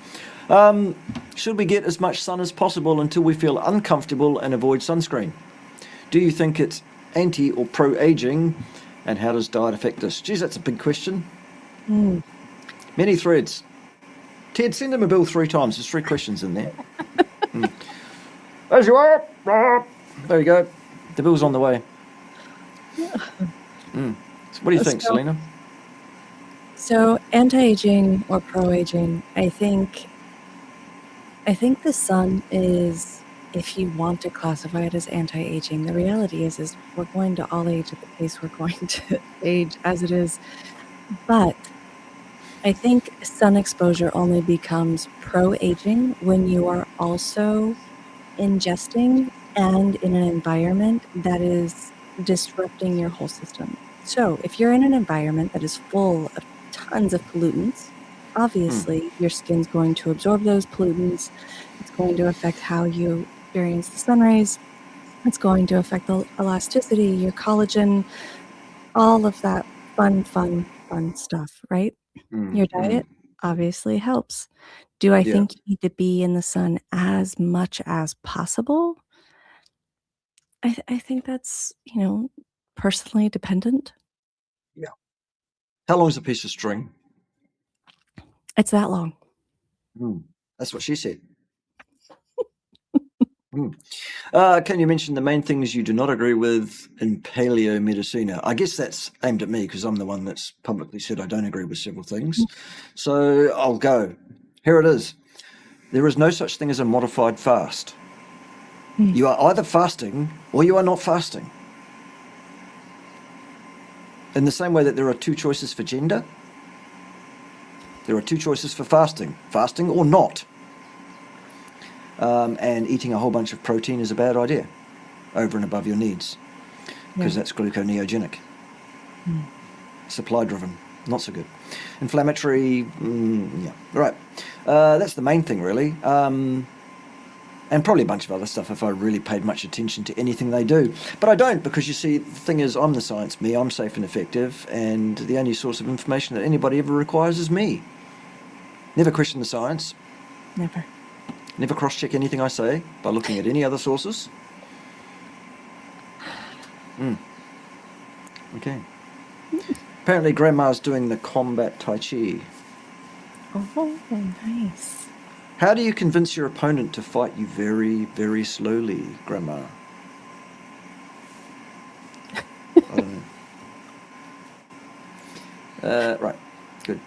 Speaker 1: Should we get as much sun as possible until we feel uncomfortable and avoid sunscreen? Do you think it's anti or pro-aging? And how does diet affect this? Geez, that's a big question. Many threads. Ted, send him a bill 3 times. There's 3 questions in there. As you are. There you go. The bill's on the way. So what do you think, Selina?
Speaker 2: So anti-aging or pro-aging, I think the sun is, if you want to classify it as anti-aging, the reality is we're going to all age at the pace we're going to age as it is. But I think sun exposure only becomes pro-aging when you are also ingesting and in an environment that is disrupting your whole system. So if you're in an environment that is full of tons of pollutants, obviously your skin's going to absorb those pollutants. It's going to affect how you experience the sun rays. It's going to affect the elasticity, your collagen, all of that fun stuff, right? Your diet obviously helps. Do I think you need to be in the sun as much as possible? I think that's, personally dependent.
Speaker 1: Yeah. How long is a piece of string?
Speaker 2: It's that long.
Speaker 1: That's what she said. Can you mention the main things you do not agree with in Paleomedicina? I guess that's aimed at me because I'm the one that's publicly said I don't agree with several things. So I'll go. Here it is. There is no such thing as a modified fast. You are either fasting or you are not fasting. In the same way that there are two choices for gender, there are two choices for fasting or not. And eating a whole bunch of protein is a bad idea over and above your needs because that's gluconeogenic. Supply driven, not so good. Inflammatory, yeah, right. That's the main thing, really. And probably a bunch of other stuff if I really paid much attention to anything they do. But I don't, because you see, the thing is, I'm the science me, I'm safe and effective, and the only source of information that anybody ever requires is me. Never question the science.
Speaker 2: Never.
Speaker 1: Never cross-check anything I say by looking at any other sources. Okay. Apparently Grandma's doing the combat Tai Chi.
Speaker 2: Oh, nice.
Speaker 1: How do you convince your opponent to fight you very, very slowly, Grandma? I don't know. Right, good.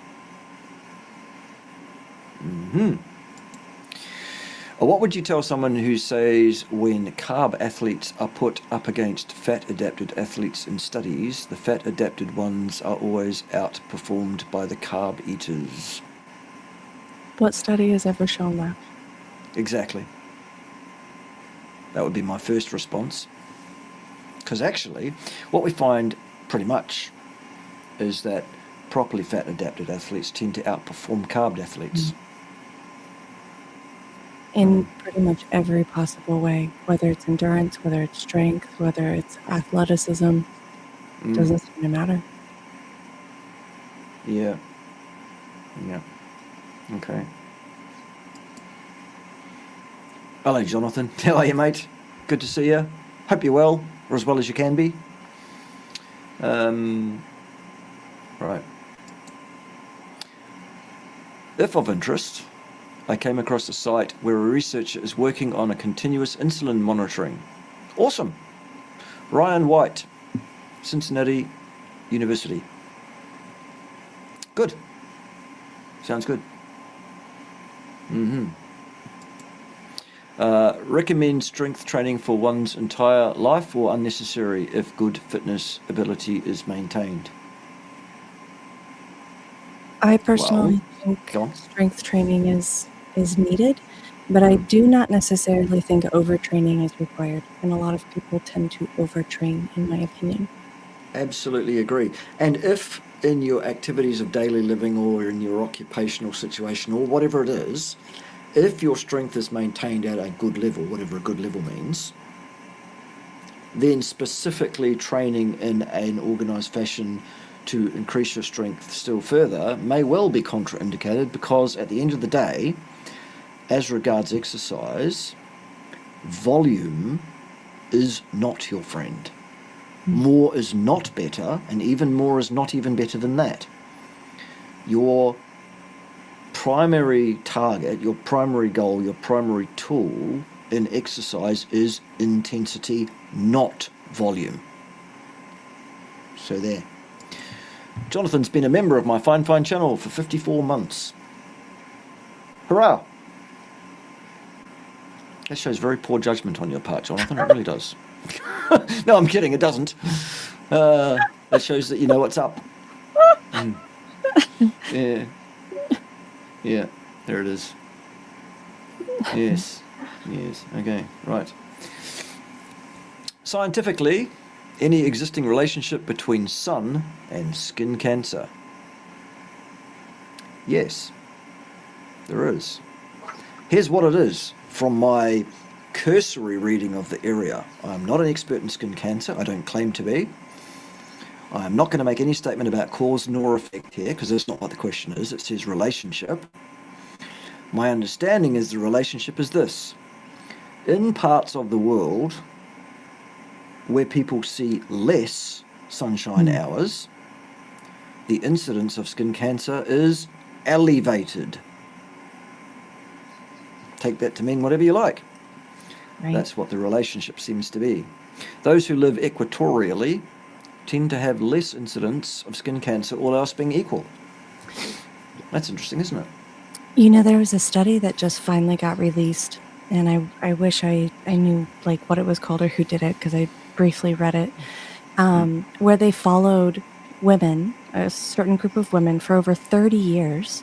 Speaker 1: What would you tell someone who says when carb athletes are put up against fat-adapted athletes in studies, the fat-adapted ones are always outperformed by the carb eaters?
Speaker 2: What study has ever shown that?
Speaker 1: Exactly. That would be my first response. Because actually, what we find pretty much is that properly fat-adapted athletes tend to outperform carb athletes.
Speaker 2: In pretty much every possible way, whether it's endurance, whether it's strength, whether it's athleticism, doesn't seem to matter.
Speaker 1: Yeah. Yeah. Okay. Hello, Jonathan. How are you, mate? Good to see you. Hope you're well, or as well as you can be. Right. If of interest, I came across a site where a researcher is working on a continuous insulin monitoring. Awesome. Ryan White, Cincinnati University. Good. Sounds good. Recommend strength training for one's entire life or unnecessary if good fitness ability is maintained?
Speaker 2: I personally think strength training is needed, but I do not necessarily think overtraining is required, and a lot of people tend to overtrain, in my opinion.
Speaker 1: Absolutely agree. And if in your activities of daily living or in your occupational situation or whatever it is, if your strength is maintained at a good level, whatever a good level means, then specifically training in an organised fashion to increase your strength still further may well be contraindicated, because at the end of the day, as regards exercise, volume is not your friend. More is not better, and even more is not even better than that. Your primary target, your primary goal, your primary tool in exercise is intensity, not volume. So there. Jonathan's been a member of my Fine channel for 54 months. Hurrah! That shows very poor judgment on your part, Jonathan. It really does. No, I'm kidding. It doesn't. That shows that you know what's up. Yeah. Yeah. There it is. Yes. Yes. Okay. Right. Scientifically, any existing relationship between sun and skin cancer? Yes, there is. Here's what it is from my cursory reading of the area. I'm not an expert in skin cancer. I don't claim to be. I'm not going to make any statement about cause nor effect here, because that's not what the question is. It says relationship. My understanding is the relationship is this. In parts of the world where people see less sunshine hours, the incidence of skin cancer is elevated. Take that to mean whatever you like.
Speaker 2: Right.
Speaker 1: That's what the relationship seems to be. Those who live equatorially tend to have less incidence of skin cancer, all else being equal. That's interesting, isn't it?
Speaker 2: You know, there was a study that just finally got released, and I wish I knew like what it was called or who did it, because I briefly read it, where they followed women, a certain group of women, for over 30 years.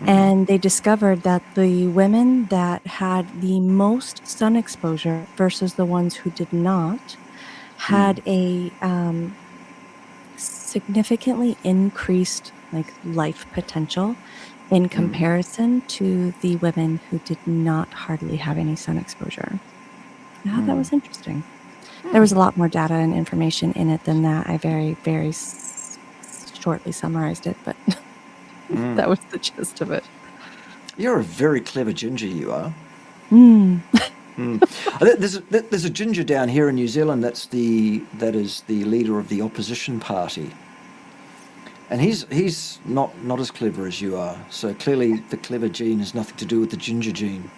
Speaker 2: And they discovered that the women that had the most sun exposure versus the ones who did not had a significantly increased like life potential in comparison to the women who did not hardly have any sun exposure. I thought that was interesting. There was a lot more data and information in it than that. I very, very shortly summarized it, but that was the gist of it.
Speaker 1: You're a very clever ginger, you are. There's a ginger down here in New Zealand that is the leader of the opposition party. And he's not as clever as you are. So clearly the clever gene has nothing to do with the ginger gene.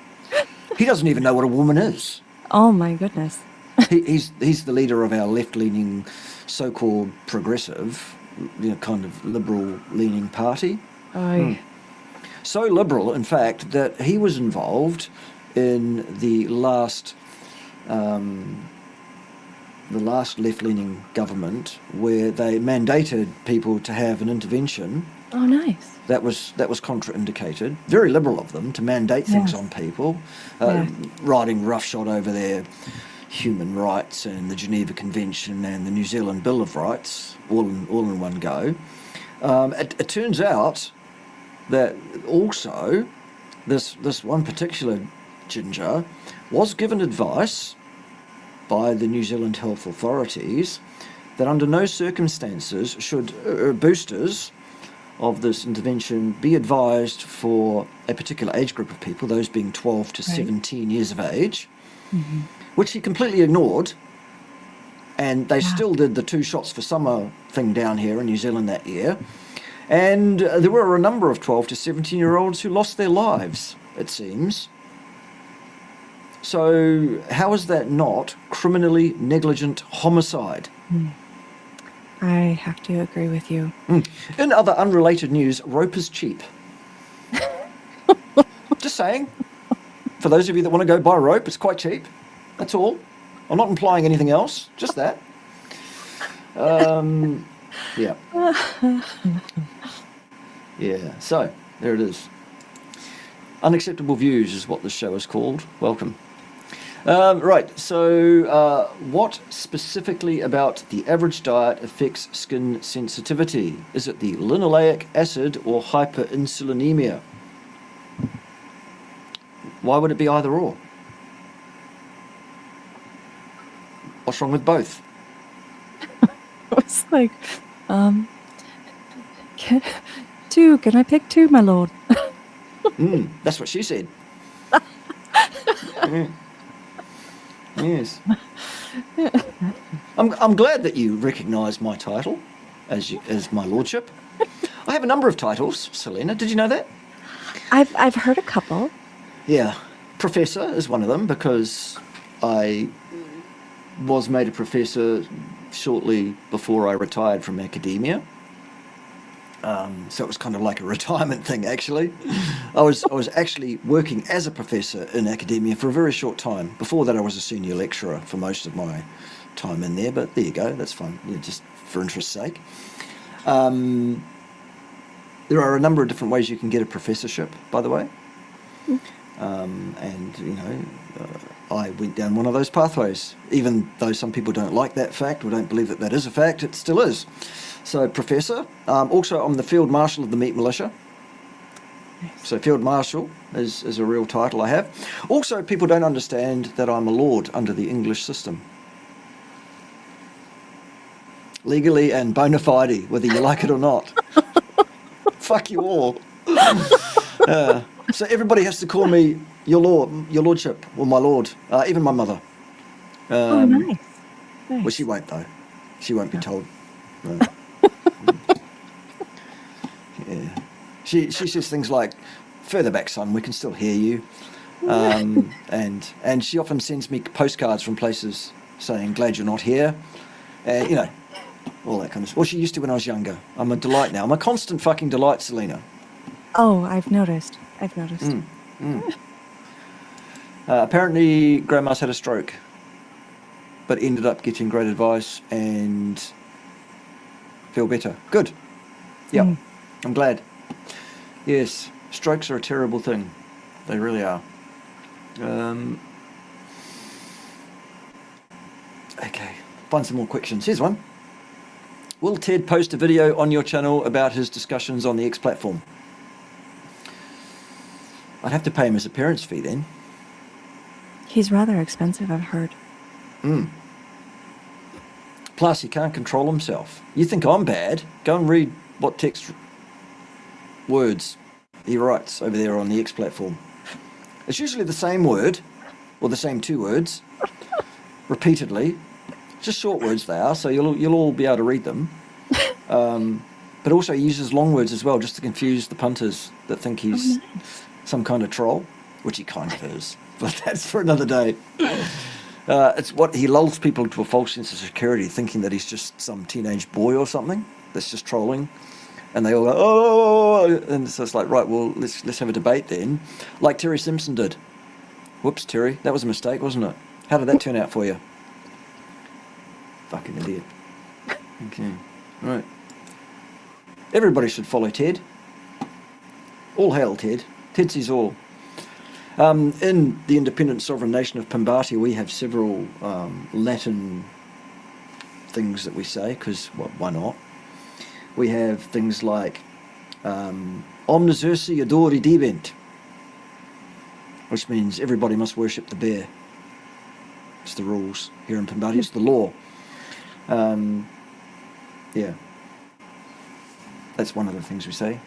Speaker 1: He doesn't even know what a woman is.
Speaker 2: Oh my goodness.
Speaker 1: He's the leader of our left-leaning, so-called progressive, kind of liberal-leaning party. So liberal, in fact, that he was involved in the last left-leaning government where they mandated people to have an intervention.
Speaker 2: Oh, nice.
Speaker 1: That was contraindicated. Very liberal of them to mandate things on people, riding roughshod over their human rights and the Geneva Convention and the New Zealand Bill of Rights, all in one go. It turns out that also this one particular ginger was given advice by the New Zealand health authorities that under no circumstances should boosters of this intervention be advised for a particular age group of people, those being 12 to 17 years of age, which he completely ignored. And they still did the 2 shots for summer thing down here in New Zealand that year. And there were a number of 12 to 17-year-olds who lost their lives, it seems. So how is that not criminally negligent homicide?
Speaker 2: I have to agree with you.
Speaker 1: In other unrelated news, rope is cheap. Just saying. For those of you that want to go buy rope, it's quite cheap. That's all. I'm not implying anything else, just that. Yeah. Yeah, so there it is. Unacceptable Views is what this show is called. Welcome. Right, so what specifically about the average diet affects skin sensitivity? Is it the linoleic acid or hyperinsulinemia? Why would it be either or? What's wrong with both?
Speaker 2: It's like, can I pick 2, my lord?
Speaker 1: That's what she said. Yes. I'm glad that you recognise my title as my lordship. I have a number of titles, Selina. Did you know that?
Speaker 2: I've heard a couple.
Speaker 1: Yeah. Professor is one of them because I was made a professor shortly before I retired from academia. So it was kind of like a retirement thing, actually. I was actually working as a professor in academia for a very short time. Before that, I was a senior lecturer for most of my time in there, but there you go, that's fun, just for interest's sake. There are a number of different ways you can get a professorship, by the way. And, I went down one of those pathways. Even though some people don't like that fact or don't believe that that is a fact, it still is. So, Professor. Also, I'm the Field Marshal of the Meat Militia. Nice. So, Field Marshal is a real title I have. Also, people don't understand that I'm a lord under the English system. Legally and bona fide, whether you like it or not. Fuck you all. So everybody has to call me your lordship, or my lord, even my mother.
Speaker 2: Oh, nice. Nice.
Speaker 1: Well, she won't, though. She won't be told. No. Yeah. She says things like, further back, son, we can still hear you. And she often sends me postcards from places saying, glad you're not here. And, you know, all that kind of stuff. Well, she used to when I was younger. I'm a delight now. I'm a constant fucking delight, Selina.
Speaker 2: Oh, I've noticed.
Speaker 1: Apparently, Grandma's had a stroke, but ended up getting great advice and feel better. Good. Yeah, I'm glad. Yes, strokes are a terrible thing. They really are. Okay, find some more questions. Here's one. Will Ted post a video on your channel about his discussions on the X platform? I'd have to pay him his appearance fee then.
Speaker 2: He's rather expensive, I've heard.
Speaker 1: Plus, he can't control himself. You think I'm bad? Go and read what text words he writes over there on the X platform. It's usually the same word, or the same two words, repeatedly. Just short words they are, so you'll all be able to read them. But also he uses long words as well, just to confuse the punters that think he's some kind of troll, which he kind of is. But that's for another day. It's what he lulls people into a false sense of security, thinking that he's just some teenage boy or something that's just trolling. And they all go, oh, and so it's like, right, well, let's have a debate then, like Terry Simpson did. Whoops, Terry, that was a mistake, wasn't it? How did that turn out for you? Fucking idiot. Okay, right. Everybody should follow Ted. All hail Ted. Ted sees all. In the independent sovereign nation of Pimbati, we have several Latin things that we say, because why not? We have things like Omnes ursi adori debent, which means everybody must worship the bear. It's the rules here in Pimbati. It's the law. Yeah. That's one of the things we say.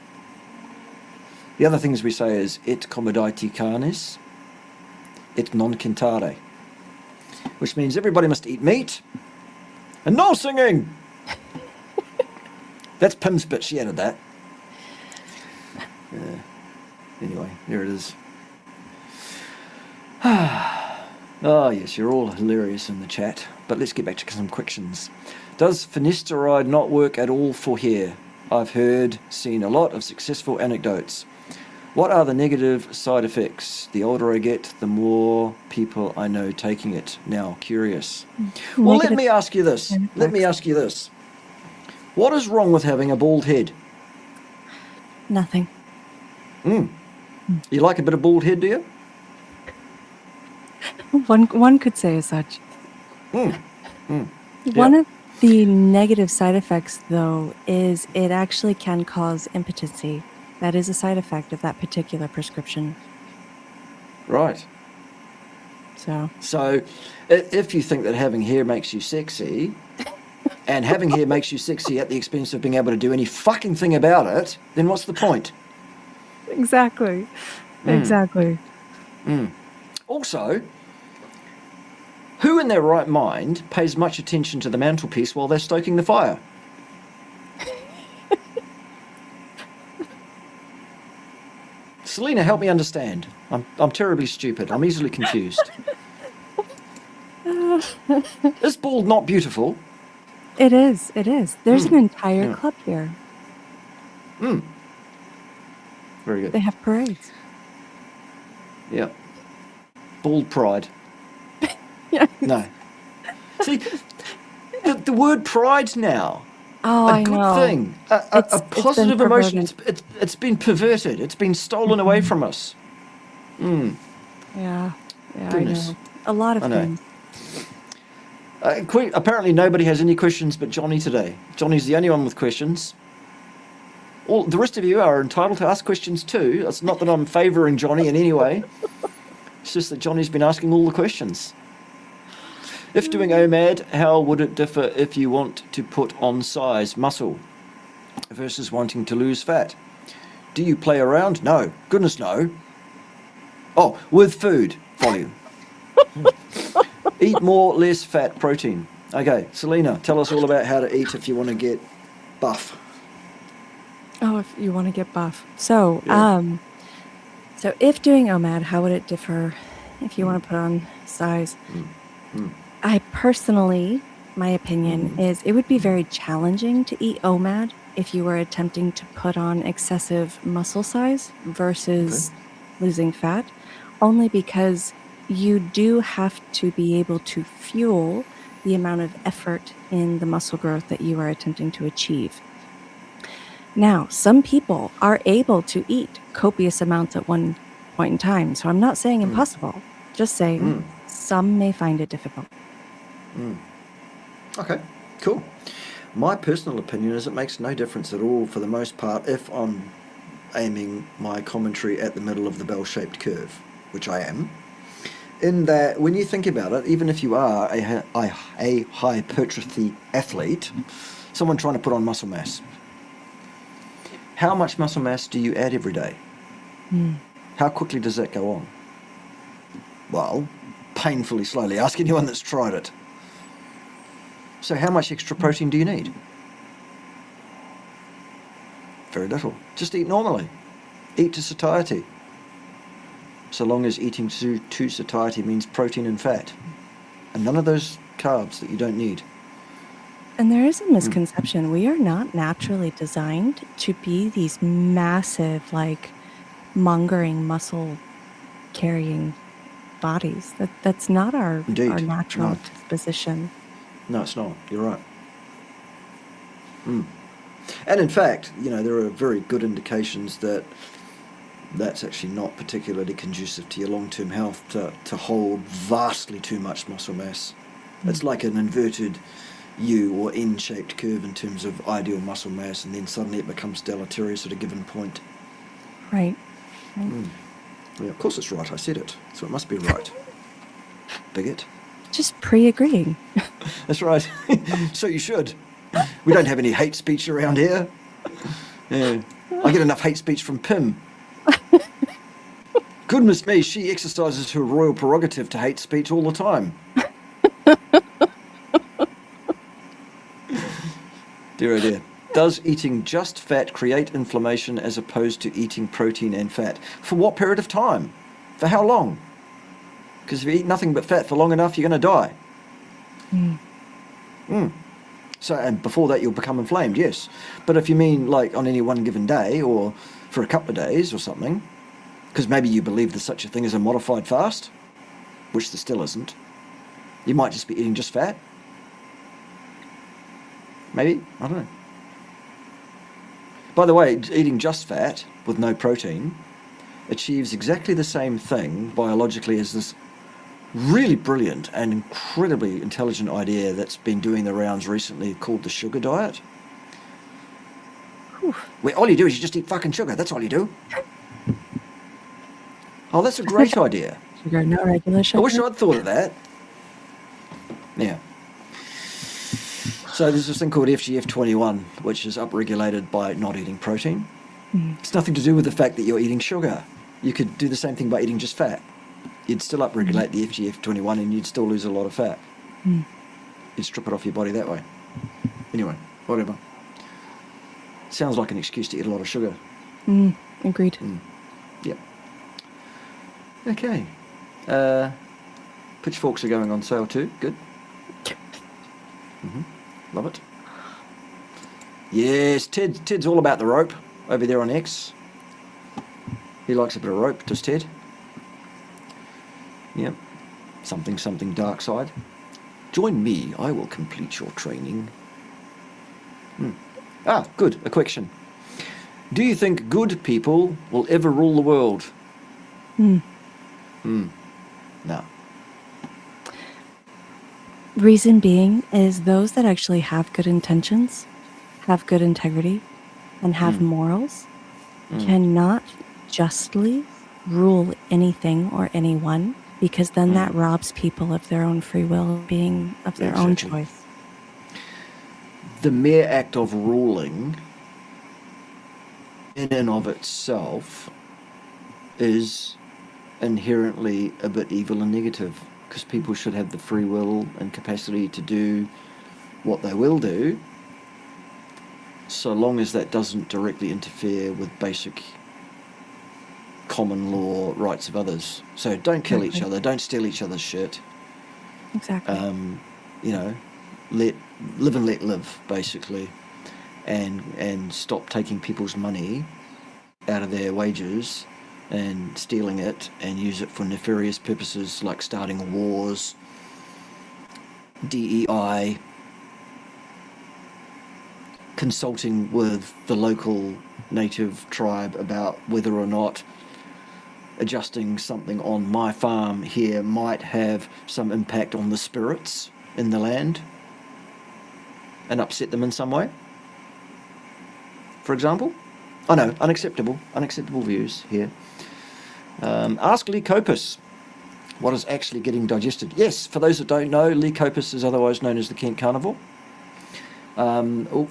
Speaker 1: The other things we say is et commoditi canis, et non cantare, which means everybody must eat meat and no singing. That's Pim's bit. She added that. Anyway, there it is. Oh, yes, you're all hilarious in the chat. But let's get back to some questions. Does finasteride not work at all for hair? I've seen a lot of successful anecdotes. What are the negative side effects? The older I get, the more people I know taking it. Now, curious. Well, let me ask you this. What is wrong with having a bald head?
Speaker 2: Nothing.
Speaker 1: You like a bit of bald head, do you?
Speaker 2: One could say as such. One of the negative side effects, though, is it actually can cause impotency. That is a side effect of that particular prescription.
Speaker 1: Right.
Speaker 2: So
Speaker 1: if you think that having hair makes you sexy, and having hair makes you sexy at the expense of being able to do any fucking thing about it, then what's the point?
Speaker 2: Exactly.
Speaker 1: Also, who in their right mind pays much attention to the mantelpiece while they're stoking the fire? Selina, help me understand. I'm terribly stupid. I'm easily confused. Is bald not beautiful?
Speaker 2: It is. There's an entire club here.
Speaker 1: Very good.
Speaker 2: They have parades.
Speaker 1: Yeah. Bald pride.
Speaker 2: Yeah.
Speaker 1: No. See, the word pride now.
Speaker 2: Oh,
Speaker 1: a
Speaker 2: I
Speaker 1: good
Speaker 2: know.
Speaker 1: thing. A positive
Speaker 2: been
Speaker 1: emotion.
Speaker 2: perverted.
Speaker 1: It's been perverted. It's been stolen away from us.
Speaker 2: Yeah,
Speaker 1: Goodness.
Speaker 2: I know. A lot of
Speaker 1: I know.
Speaker 2: things.
Speaker 1: Apparently nobody has any questions but Johnny today. Johnny's the only one with questions. All the rest of you are entitled to ask questions too. It's not that I'm favouring Johnny in any way. It's just that Johnny's been asking all the questions. If doing OMAD, how would it differ if you want to put on size, muscle, versus wanting to lose fat? Do you play around? No. Goodness no. Oh, with food volume. Eat more, less fat, protein. Okay, Selina, tell us all about how to eat if you want to get buff.
Speaker 2: Oh, if you want to get buff. So,
Speaker 1: Yeah.
Speaker 2: so if doing OMAD, how would it differ if you want to put on size? I personally, my opinion is it would be very challenging to eat OMAD if you were attempting to put on excessive muscle size versus losing fat, only because you do have to be able to fuel the amount of effort in the muscle growth that you are attempting to achieve. Now, some people are able to eat copious amounts at one point in time. So I'm not saying impossible, just saying some may find it difficult.
Speaker 1: Okay, cool. My personal opinion is it makes no difference at all for the most part if I'm aiming my commentary at the middle of the bell-shaped curve, which I am. In that, when you think about it, even if you are a hypertrophy athlete, someone trying to put on muscle mass, how much muscle mass do you add every day? How quickly does that go on? Well, painfully slowly. Ask anyone that's tried it. So how much extra protein do you need? Very little. Just eat normally. Eat to satiety. So long as eating to satiety means protein and fat. And none of those carbs that you don't need.
Speaker 2: And there is a misconception. We are not naturally designed to be these massive, like, mongering, muscle-carrying bodies. That's not our natural disposition.
Speaker 1: No, it's not. You're right. And in fact, there are very good indications that that's actually not particularly conducive to your long-term health to hold vastly too much muscle mass. It's like an inverted U or N-shaped curve in terms of ideal muscle mass, and then suddenly it becomes deleterious at a given point.
Speaker 2: Right.
Speaker 1: Yeah, of course it's right. I said it, so it must be right. Bigot.
Speaker 2: Just pre-agreeing.
Speaker 1: That's right. So you should. We don't have any hate speech around here. Yeah. I get enough hate speech from Pim. Goodness me, she exercises her royal prerogative to hate speech all the time. Dear oh dear. Does eating just fat create inflammation as opposed to eating protein and fat? For what period of time? For how long? Because if you eat nothing but fat for long enough, you're going to die. So, and before that, you'll become inflamed, yes. But if you mean like on any one given day or for a couple of days or something, because maybe you believe there's such a thing as a modified fast, which there still isn't, you might just be eating just fat. Maybe, I don't know. By the way, eating just fat with no protein achieves exactly the same thing biologically as this really brilliant and incredibly intelligent idea that's been doing the rounds recently called the sugar diet. Where all you do is you just eat fucking sugar, that's all you do. Oh, that's a great idea.
Speaker 2: Sugar, no regular sugar.
Speaker 1: I wish I'd thought of that. Yeah. So there's this thing called FGF21, which is upregulated by not eating protein. It's nothing to do with the fact that you're eating sugar. You could do the same thing by eating just fat. You'd still upregulate the FGF21 and you'd still lose a lot of fat. You'd strip it off your body that way. Anyway, whatever. Sounds like an excuse to eat a lot of sugar.
Speaker 2: Agreed.
Speaker 1: Yep. Okay. Pitchforks are going on sale too. Good. Love it. Yes, Ted's all about the rope over there on X. He likes a bit of rope, does Ted? Yep. Something dark side. Join me, I will complete your training. Good, a question. Do you think good people will ever rule the world? No.
Speaker 2: Reason being is those that actually have good intentions, have good integrity, and have morals cannot justly rule anything or anyone, because then that robs people of their own free will, being of their own choice.
Speaker 1: The mere act of ruling in and of itself is inherently a bit evil and negative. because people should have the free will and capacity to do what they will do, so long as that doesn't directly interfere with basic common law rights of others. So don't kill each other, don't steal each other's shit.
Speaker 2: Exactly.
Speaker 1: You know, live and let live, basically, and stop taking people's money out of their wages and stealing it and use it for nefarious purposes like starting wars, DEI, consulting with the local native tribe about whether or not adjusting something on my farm here might have some impact on the spirits in the land and upset them in some way, for example. Oh no, unacceptable views here. Ask Lycopus what is actually getting digested. Yes, for those that don't know, Lycopus is otherwise known as the Kent carnivore.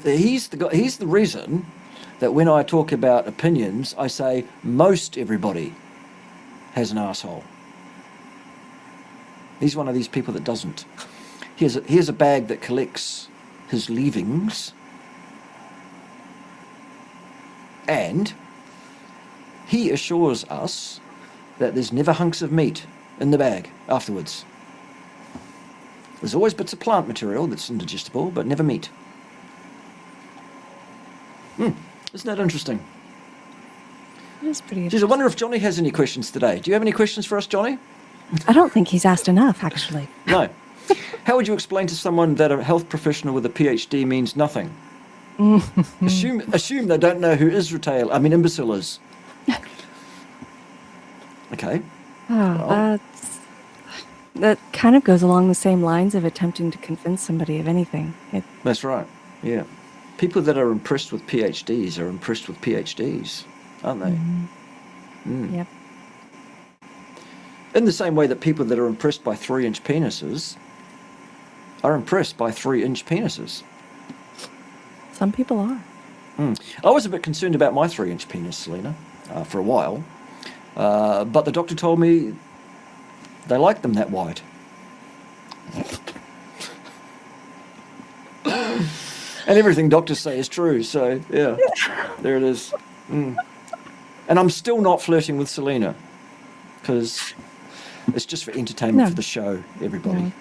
Speaker 1: He's the reason that when I talk about opinions, I say most everybody has an asshole. He's one of these people that doesn't. Here's a bag that collects his leavings, and he assures us that there's never hunks of meat in the bag afterwards. There's always bits of plant material that's indigestible, but never meat. Isn't that interesting?
Speaker 2: It is pretty
Speaker 1: Geez, I
Speaker 2: interesting.
Speaker 1: wonder if Johnny has any questions today. Do you have any questions for us, Johnny?
Speaker 2: I don't think he's asked enough, actually.
Speaker 1: No. How would you explain to someone that a health professional with a PhD means nothing? Assume they don't know who imbecile is. Okay.
Speaker 2: Oh, that kind of goes along the same lines of attempting to convince somebody of anything.
Speaker 1: That's right. Yeah. People that are impressed with PhDs are impressed with PhDs, aren't they?
Speaker 2: Yep.
Speaker 1: In the same way that people that are impressed by 3-inch penises are impressed by 3-inch penises.
Speaker 2: Some people are.
Speaker 1: I was a bit concerned about my 3-inch penis, Selina, for a while. But the doctor told me they like them that wide. And everything doctors say is true, so yeah, there it is. And I'm still not flirting with Selina, because it's just for entertainment for the show, everybody.
Speaker 2: No.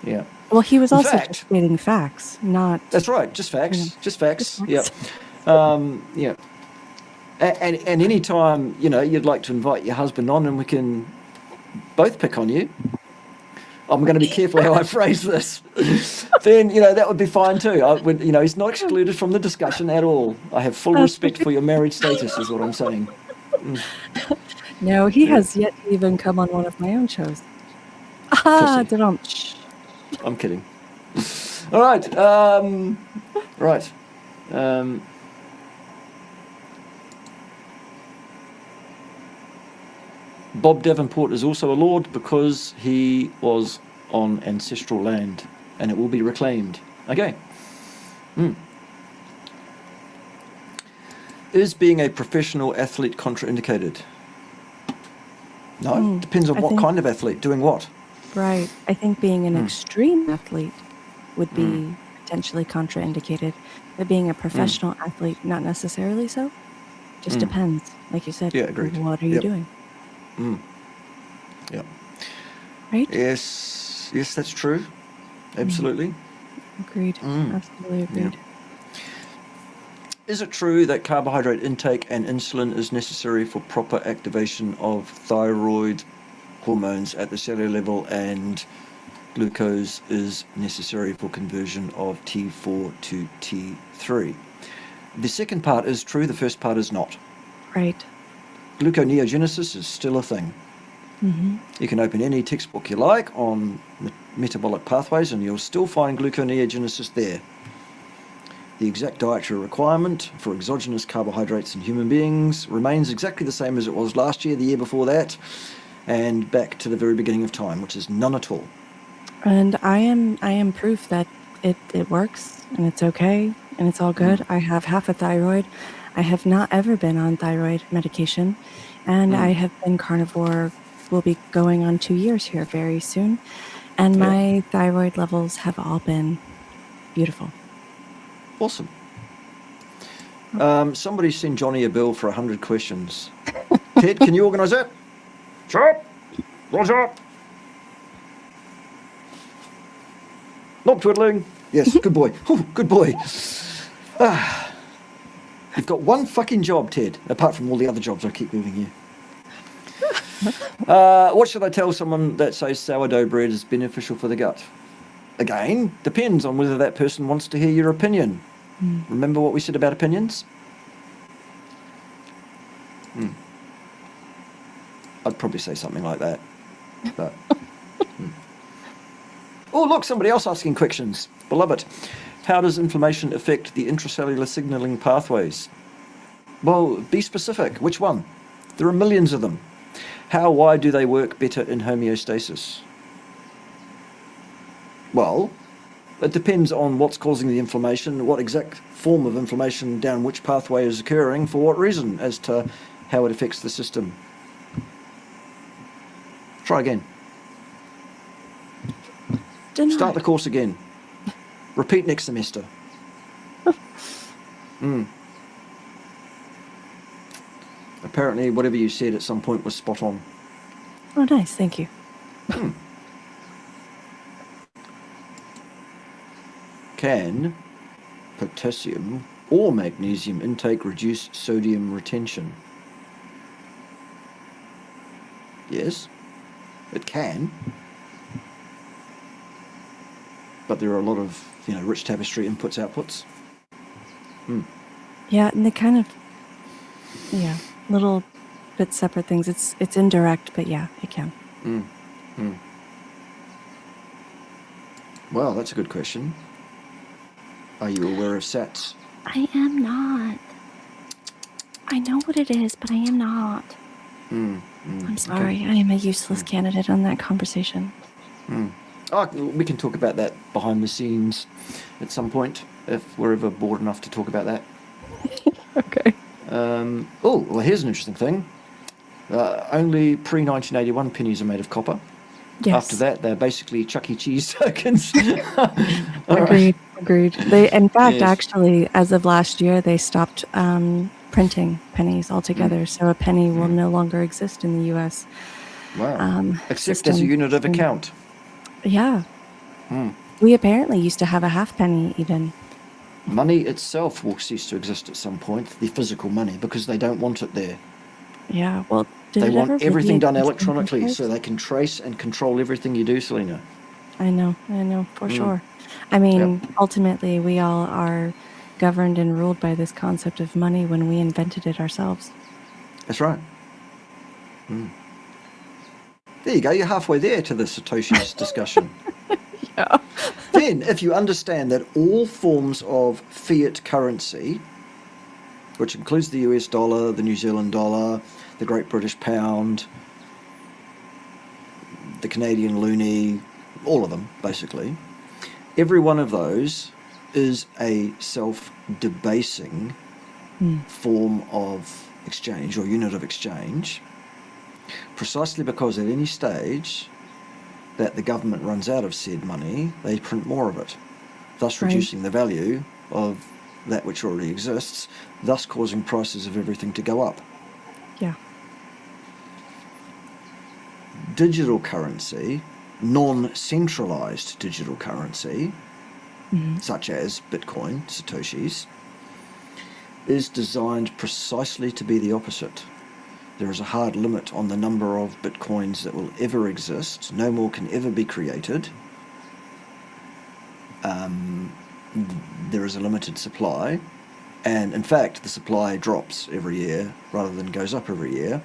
Speaker 1: Yeah.
Speaker 2: Well, he was
Speaker 1: In
Speaker 2: also
Speaker 1: fact-
Speaker 2: just stating facts, not...
Speaker 1: That's right, just facts,
Speaker 2: Yeah.
Speaker 1: just facts.
Speaker 2: Just
Speaker 1: Yeah.
Speaker 2: facts.
Speaker 1: Yeah. And any time, you'd like to invite your husband on and we can both pick on you, I'm going to be careful how I phrase this, then, that would be fine too. He's not excluded from the discussion at all. I have full respect for your married status is what I'm saying.
Speaker 2: No, he has yet to even come on one of my own shows.
Speaker 1: Pussy.
Speaker 2: Da-dum.
Speaker 1: I'm kidding. All right. Right. Bob Davenport is also a lord because he was on ancestral land and it will be reclaimed. Okay. Is being a professional athlete contraindicated? No, depends on
Speaker 2: I
Speaker 1: what
Speaker 2: think-
Speaker 1: kind of athlete, doing what.
Speaker 2: Right. I think being an extreme athlete would be potentially contraindicated, but being a professional athlete, not necessarily so. Just depends. Like you said,
Speaker 1: Yeah, agreed.
Speaker 2: what are you
Speaker 1: Yep.
Speaker 2: doing?
Speaker 1: Yeah.
Speaker 2: Right?
Speaker 1: Yes, that's true. Absolutely.
Speaker 2: Agreed. Absolutely agreed.
Speaker 1: Is it true that carbohydrate intake and insulin is necessary for proper activation of thyroid hormones at the cellular level, and glucose is necessary for conversion of T4 to T3? The second part is true, the first part is not.
Speaker 2: Right.
Speaker 1: Gluconeogenesis is still a thing. You can open any textbook you like on metabolic pathways and you'll still find gluconeogenesis there. The exact dietary requirement for exogenous carbohydrates in human beings remains exactly the same as it was last year, the year before that, and back to the very beginning of time, which is none at all.
Speaker 2: And I am proof that it works and it's okay and it's all good. I have half a thyroid. I have not ever been on thyroid medication, and I have been carnivore will be going on 2 years here very soon. And my thyroid levels have all been beautiful.
Speaker 1: Awesome. Somebody send Johnny a bill for 100 questions. Ted, can you organise that? Sure. Roger. Not twiddling. Yes, good boy. Ooh, good boy. You've got one fucking job, Ted, apart from all the other jobs I keep giving you. What should I tell someone that says sourdough bread is beneficial for the gut? Again, depends on whether that person wants to hear your opinion. Remember what we said about opinions? I'd probably say something like that. But oh, look, somebody else asking questions. Beloved, how does inflammation affect the intracellular signaling pathways? Well, be specific. Which one? There are millions of them. Why do they work better in homeostasis? Well, it depends on what's causing the inflammation, what exact form of inflammation down which pathway is occurring, for what reason, as to how it affects the system. Try again. Start the course again. Repeat next semester. Apparently, whatever you said at some point was spot on.
Speaker 2: Oh, nice. Thank you.
Speaker 1: Can potassium or magnesium intake reduce sodium retention? Yes, it can. But there are a lot of, rich tapestry inputs, outputs.
Speaker 2: Yeah, and they kind of, little bit separate things. It's indirect, but yeah, it can.
Speaker 1: Well, that's a good question. Are you aware of SATs?
Speaker 2: I am not. I know what it is, but I am not. I'm sorry. Okay. I am a useless candidate on that conversation.
Speaker 1: Oh, we can talk about that behind the scenes at some point, if we're ever bored enough to talk about that.
Speaker 2: Okay.
Speaker 1: Well, here's an interesting thing. Only pre-1981 pennies are made of copper.
Speaker 2: Yes.
Speaker 1: After that, they're basically Chuck E. Cheese tokens.
Speaker 2: Agreed. They, in fact, actually, as of last year, they stopped printing pennies altogether. So a penny will no longer exist in the U.S.
Speaker 1: Wow. Except as a unit of account.
Speaker 2: Yeah. We apparently used to have a half penny even.
Speaker 1: Money itself will cease to exist at some point, the physical money, because they don't want it there.
Speaker 2: Yeah, well,
Speaker 1: they want everything done electronically so they can trace and control everything you do, Selina.
Speaker 2: I know, for sure. I mean, ultimately, we all are governed and ruled by this concept of money when we invented it ourselves.
Speaker 1: That's right. There you go, you're halfway there to the Satoshi's discussion.
Speaker 2: Yeah.
Speaker 1: Then, if you understand that all forms of fiat currency, which includes the US dollar, the New Zealand dollar, the Great British Pound, the Canadian loonie, all of them, basically, every one of those is a self-debasing form of exchange or unit of exchange, precisely because at any stage that the government runs out of said money, they print more of it, thus reducing the value of that which already exists, thus causing prices of everything to go up.
Speaker 2: Yeah.
Speaker 1: Digital currency, non-centralized digital currency, such as Bitcoin, Satoshis, is designed precisely to be the opposite. There is a hard limit on the number of Bitcoins that will ever exist. No more can ever be created. There is a limited supply. And in fact, the supply drops every year rather than goes up every year.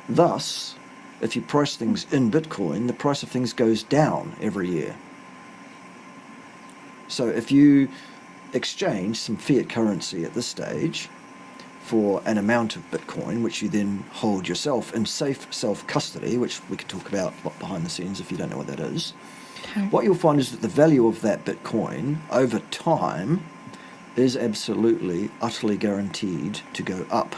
Speaker 1: Thus, if you price things in Bitcoin, the price of things goes down every year. So if you exchange some fiat currency at this stage for an amount of Bitcoin, which you then hold yourself in safe self-custody, which we could talk about behind the scenes if you don't know what that is, what you'll find is that the value of that Bitcoin over time is absolutely, utterly guaranteed to go up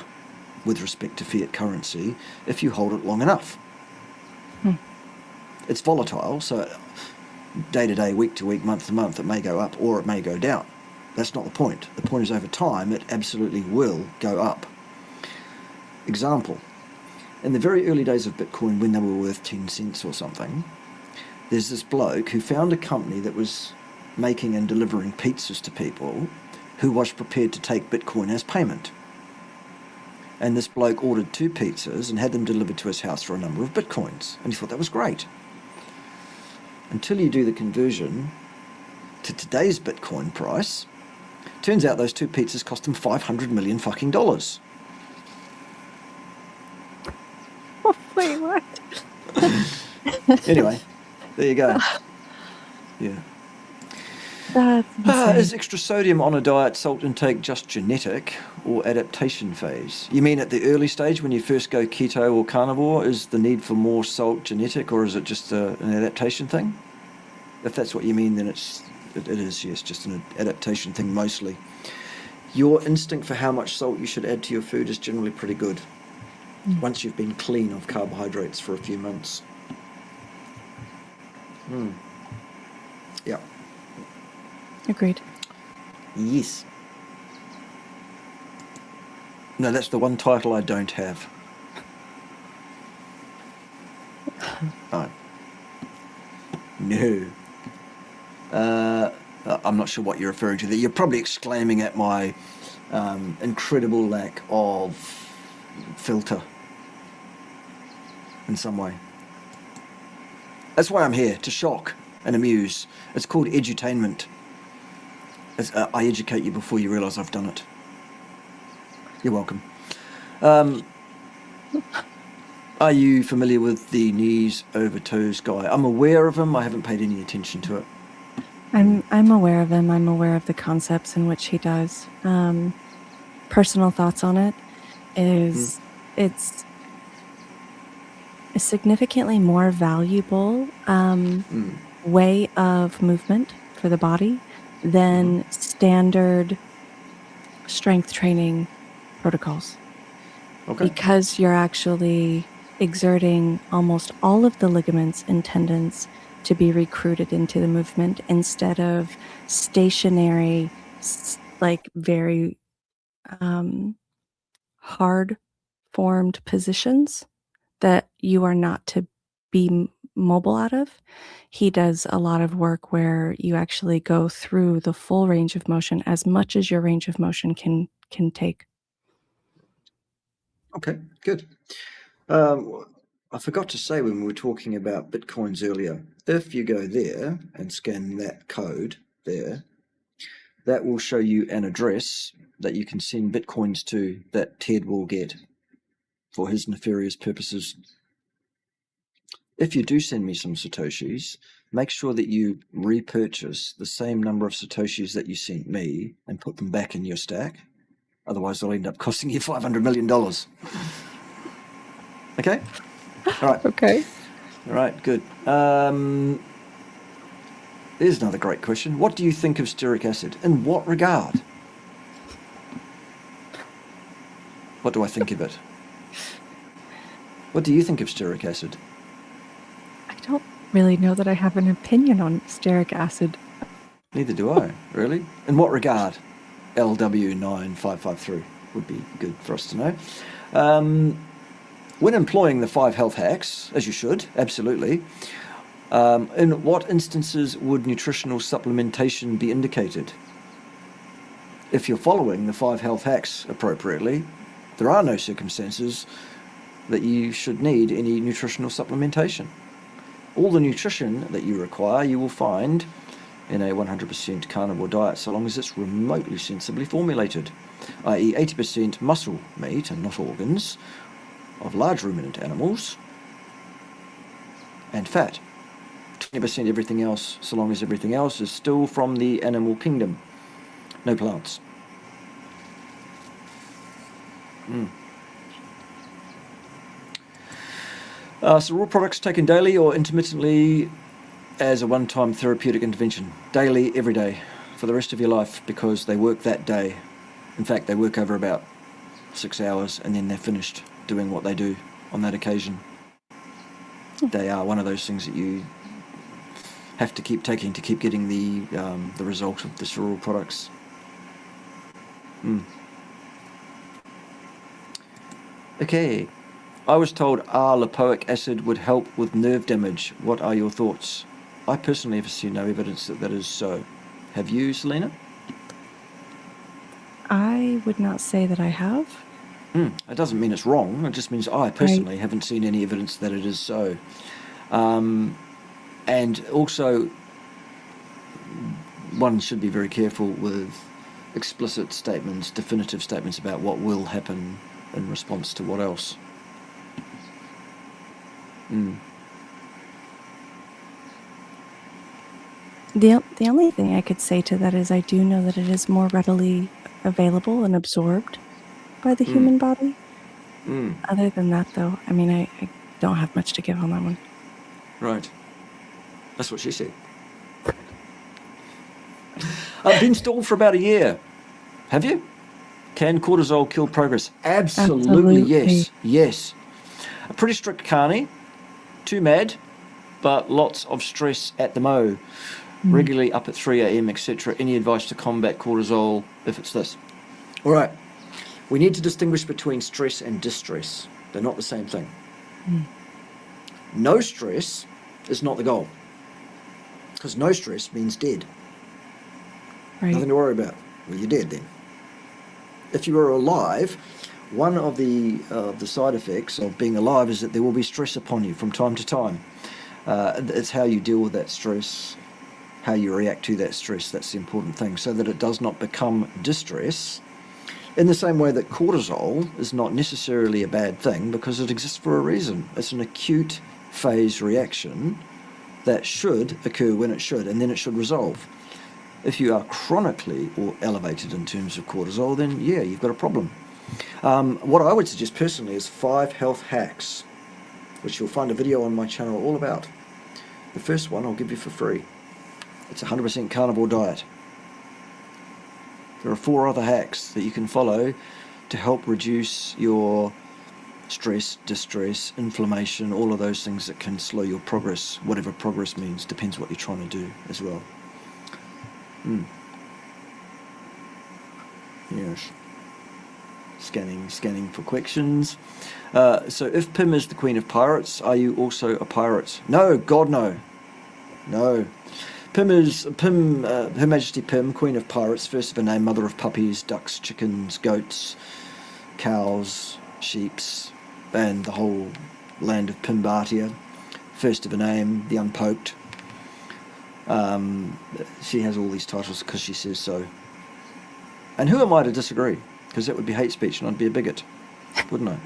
Speaker 1: with respect to fiat currency if you hold it long enough. It's volatile, so day to day, week to week, month to month, it may go up or it may go down. That's not the point. The point is over time, it absolutely will go up. Example, in the very early days of Bitcoin, when they were worth 10 cents or something, there's this bloke who found a company that was making and delivering pizzas to people who was prepared to take Bitcoin as payment. And this bloke ordered 2 pizzas and had them delivered to his house for a number of Bitcoins. And he thought that was great. Until you do the conversion to today's Bitcoin price, turns out those 2 pizzas cost him $500 million fucking dollars.
Speaker 2: Oh, wait, what?
Speaker 1: Anyway, there you go. Yeah.
Speaker 2: That's insane.
Speaker 1: Is extra sodium on a diet salt intake just genetic or adaptation phase? You mean at the early stage when you first go keto or carnivore, is the need for more salt genetic, or is it just an adaptation thing? If that's what you mean, then it is, yes, just an adaptation thing mostly. Your instinct for how much salt you should add to your food is generally pretty good once you've been clean of carbohydrates for a few months. Yeah.
Speaker 2: Agreed.
Speaker 1: Yes. No, that's the one title I don't have. Oh. No. I'm not sure what you're referring to there. You're probably exclaiming at my incredible lack of filter in some way. That's why I'm here, to shock and amuse. It's called edutainment. I educate you before you realise I've done it. You're welcome. Are you familiar with the knees over toes guy? I'm aware of him. I haven't paid any attention to it.
Speaker 2: I'm aware of him. I'm aware of the concepts in which he does. Personal thoughts on it is it's a significantly more valuable way of movement for the body than standard strength training protocols.
Speaker 1: Okay.
Speaker 2: Because you're actually exerting almost all of the ligaments and tendons to be recruited into the movement instead of stationary, like very hard formed positions that you are not to be mobile out of. He does a lot of work where you actually go through the full range of motion, as much as your range of motion can take.
Speaker 1: Okay, good. I forgot to say when we were talking about Bitcoins earlier, if you go there and scan that code there, that will show you an address that you can send Bitcoins to that Ted will get for his nefarious purposes. If you do send me some Satoshis, make sure that you repurchase the same number of Satoshis that you sent me and put them back in your stack. Otherwise, they'll end up costing you $500 million. Okay? All right.
Speaker 2: Okay.
Speaker 1: All right, good. Here's another great question. What do you think of stearic acid? In what regard? What do I think of it? What do you think of stearic acid?
Speaker 2: I don't really know that I have an opinion on stearic acid.
Speaker 1: Neither do I, really. In what regard? LW9553 would be good for us to know. When employing the 5 health hacks, as you should, absolutely, in what instances would nutritional supplementation be indicated? If you're following the 5 health hacks appropriately, there are no circumstances that you should need any nutritional supplementation. All the nutrition that you require you will find in a 100% carnivore diet, so long as it's remotely sensibly formulated, i.e. 80% muscle meat and not organs of large ruminant animals, and fat. 20% everything else, so long as everything else is still from the animal kingdom. No plants. So raw products taken daily or intermittently as a one-time therapeutic intervention. Daily, every day, for the rest of your life, because they work that day. In fact, they work over about 6 hours and then they're finished doing what they do on that occasion. They are one of those things that you have to keep taking to keep getting the result of the cereal products. Okay. I was told lipoic acid would help with nerve damage. What are your thoughts? I personally have seen no evidence that that is so. Have you, Selina?
Speaker 2: I would not say that I have.
Speaker 1: It doesn't mean it's wrong. It just means I personally haven't seen any evidence that it is so. And also, one should be very careful with explicit statements, definitive statements about what will happen in response to what else.
Speaker 2: The only thing I could say to that is I do know that it is more readily available and absorbed by the human body. Other than that, though, I mean, I don't have much to give on that one.
Speaker 1: Right. That's what she said. I've been stalled for about a year. Have you? Can cortisol kill progress? Absolutely. Yes. Yes. A pretty strict carny, too mad, but lots of stress at the mo. Regularly up at 3 a.m, etc. Any advice to combat cortisol if it's this? All right. We need to distinguish between stress and distress. They're not the same thing. No stress is not the goal. Because no stress means dead.
Speaker 2: Right.
Speaker 1: Nothing to worry about. Well, you're dead then. If you are alive, one of the side effects of being alive is that there will be stress upon you from time to time. It's how you deal with that stress, how you react to that stress. That's the important thing, so that it does not become distress. In the same way that cortisol is not necessarily a bad thing because it exists for a reason. It's an acute phase reaction that should occur when it should, and then it should resolve. If you are chronically or elevated in terms of cortisol, then yeah, you've got a problem. What I would suggest personally is 5 health hacks, which you'll find a video on my channel all about. The first one I'll give you for free. It's a 100% carnivore diet. There are 4 other hacks that you can follow to help reduce your stress, distress, inflammation, all of those things that can slow your progress, whatever progress means, depends what you're trying to do as well. Yes. Scanning for questions. So if Pym is the Queen of Pirates, are you also a pirate? No, God no. No. Her Majesty Pym, Queen of Pirates, first of her name, mother of puppies, ducks, chickens, goats, cows, sheeps, and the whole land of Pymbatia. First of her name, the Unpoked. She has all these titles because she says so. And who am I to disagree? Because that would be hate speech and I'd be a bigot, wouldn't I?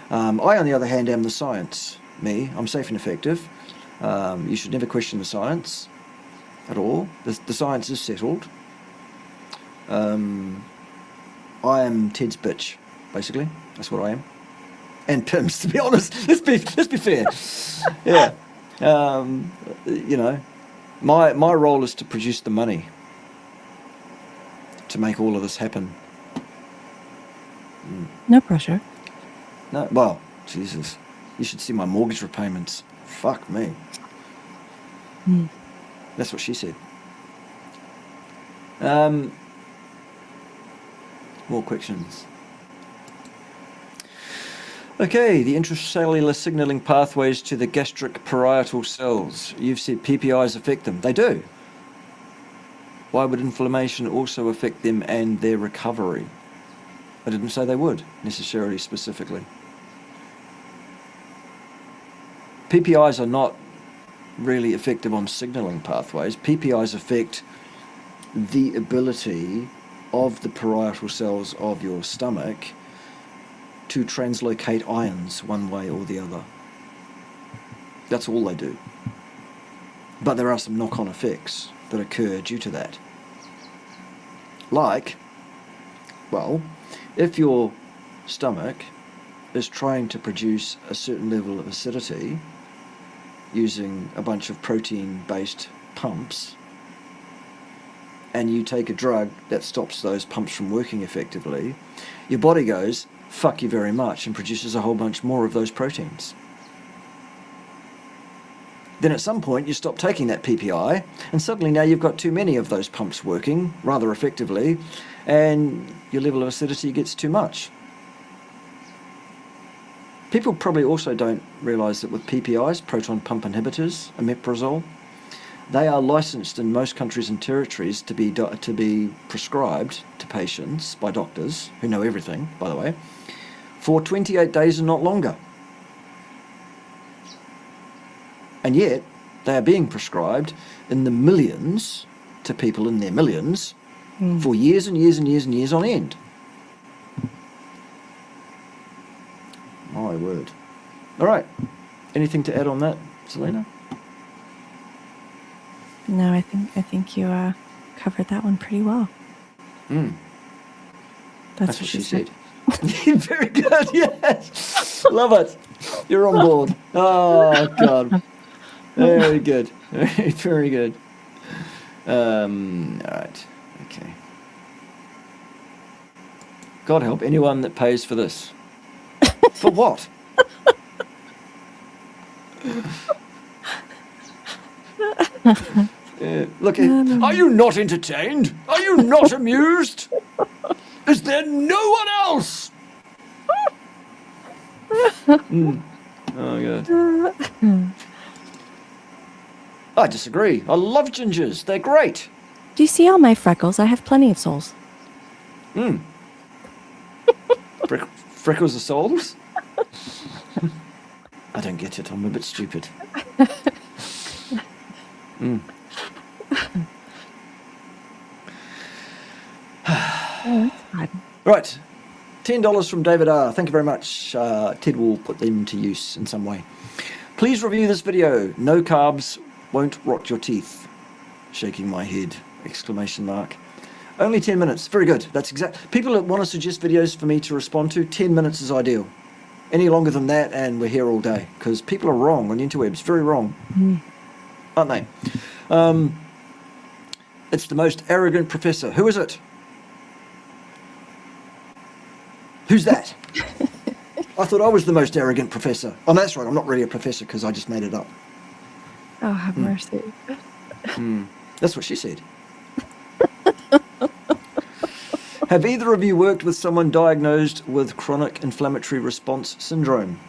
Speaker 1: I, on the other hand, am the science. I'm safe and effective. You should never question the science at all. The science is settled. I am Ted's bitch, basically. That's what I am. And Pim's, to be honest. Let's be fair. Yeah. You know, my role is to produce the money to make all of this happen.
Speaker 2: No pressure.
Speaker 1: No, well, Jesus, you should see my mortgage repayments. Fuck me. That's what she said. More questions. Okay, the intracellular signaling pathways to the gastric parietal cells. You've said PPIs affect them. They do. Why would inflammation also affect them and their recovery? I didn't say they would, necessarily, specifically. PPIs are not really effective on signaling pathways. PPIs affect the ability of the parietal cells of your stomach to translocate ions one way or the other. That's all they do. But there are some knock-on effects that occur due to that. Like, well, if your stomach is trying to produce a certain level of acidity using a bunch of protein-based pumps, and you take a drug that stops those pumps from working effectively, your body goes, fuck you very much, and produces a whole bunch more of those proteins. Then at some point you stop taking that PPI, and suddenly now you've got too many of those pumps working rather effectively, and your level of acidity gets too much. People probably also don't realise that with PPIs, proton pump inhibitors, omeprazole, they are licensed in most countries and territories to be prescribed to patients by doctors, who know everything, by the way, for 28 days and not longer. And yet, they are being prescribed in the millions to people in their millions for years and years and years and years on end. My word. All right. Anything to add on that, Selina?
Speaker 2: No, I think you covered that one pretty well.
Speaker 1: That's what she said. Very good, yes. Love it. You're on board. Oh, God. Very good. Very, very good. All right. Okay. God help anyone that pays for this. For what? Look, are you not entertained? Are you not amused? Is there no one else? Oh, God. I disagree. I love gingers. They're great.
Speaker 2: Do you see all my freckles? I have plenty of souls.
Speaker 1: Freckles are souls? I don't get it. I'm a bit stupid. Right. $10 from David R. Thank you very much. Ted will put them to use in some way. Please review this video. No carbs won't rot your teeth. Shaking my head. Exclamation mark. Only 10 minutes. Very good. That's exact. People that want to suggest videos for me to respond to, 10 minutes is ideal. Any longer than that, and we're here all day. Because people are wrong on interwebs. Very wrong. Aren't they? It's the most arrogant professor. Who is it? Who's that? I thought I was the most arrogant professor. Oh, no, that's right. I'm not really a professor because I just made it up.
Speaker 2: Oh, have mercy.
Speaker 1: That's what she said. Have either of you worked with someone diagnosed with chronic inflammatory response syndrome?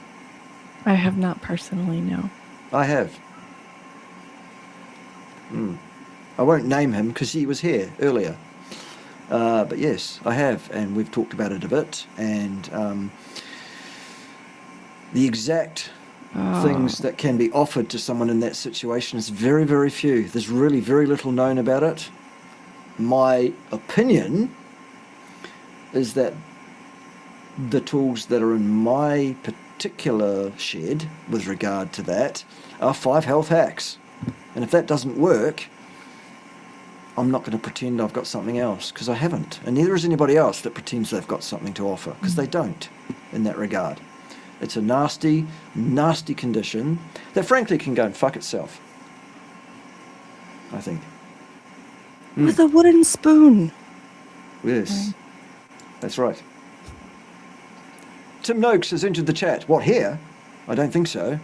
Speaker 2: I have not personally, no.
Speaker 1: I have. I won't name him because he was here earlier. But yes, I have, and we've talked about it a bit. And the exact things that can be offered to someone in that situation is very, very few. There's really very little known about it. My opinion is that the tools that are in my particular shed with regard to that are 5 health hacks. And if that doesn't work, I'm not going to pretend I've got something else, because I haven't. And neither is anybody else that pretends they've got something to offer, because they don't in that regard. It's a nasty, nasty condition that frankly can go and fuck itself, I think.
Speaker 2: With a wooden spoon.
Speaker 1: Yes, that's right. Tim Noakes has entered the chat. What, here? I don't think so.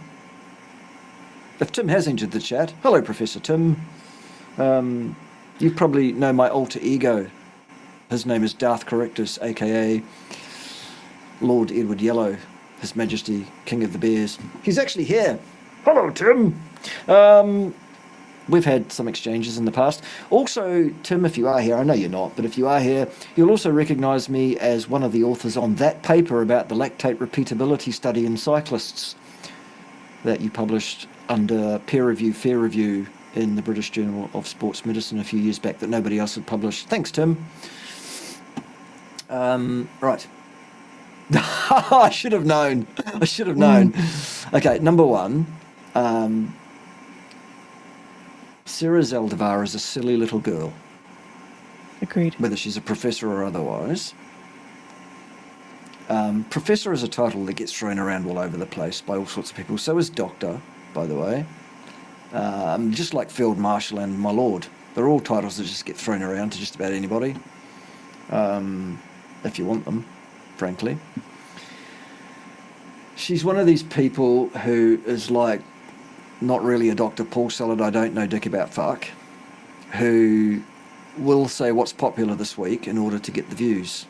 Speaker 1: If Tim has entered the chat, hello, Professor Tim. You probably know my alter ego. His name is Darth Correctus, aka Lord Edward Yellow, His Majesty, King of the Bears. He's actually here. Hello, Tim. We've had some exchanges in the past. Also, Tim, if you are here, I know you're not, but if you are here, you'll also recognise me as one of the authors on that paper about the lactate repeatability study in cyclists that you published under peer review, fair review in the British Journal of Sports Medicine a few years back that nobody else had published. Thanks, Tim. Right. I should have known. I should have known. Okay, number one. Sarah Zaldivar is a silly little girl.
Speaker 2: Agreed.
Speaker 1: Whether she's a professor or otherwise. Professor is a title that gets thrown around all over the place by all sorts of people. So is doctor, by the way. Just like Field Marshal and My Lord. They're all titles that just get thrown around to just about anybody. If you want them, frankly. She's one of these people who is like not really a Dr. Paul salad, I don't know dick about fuck, who will say what's popular this week in order to get the views.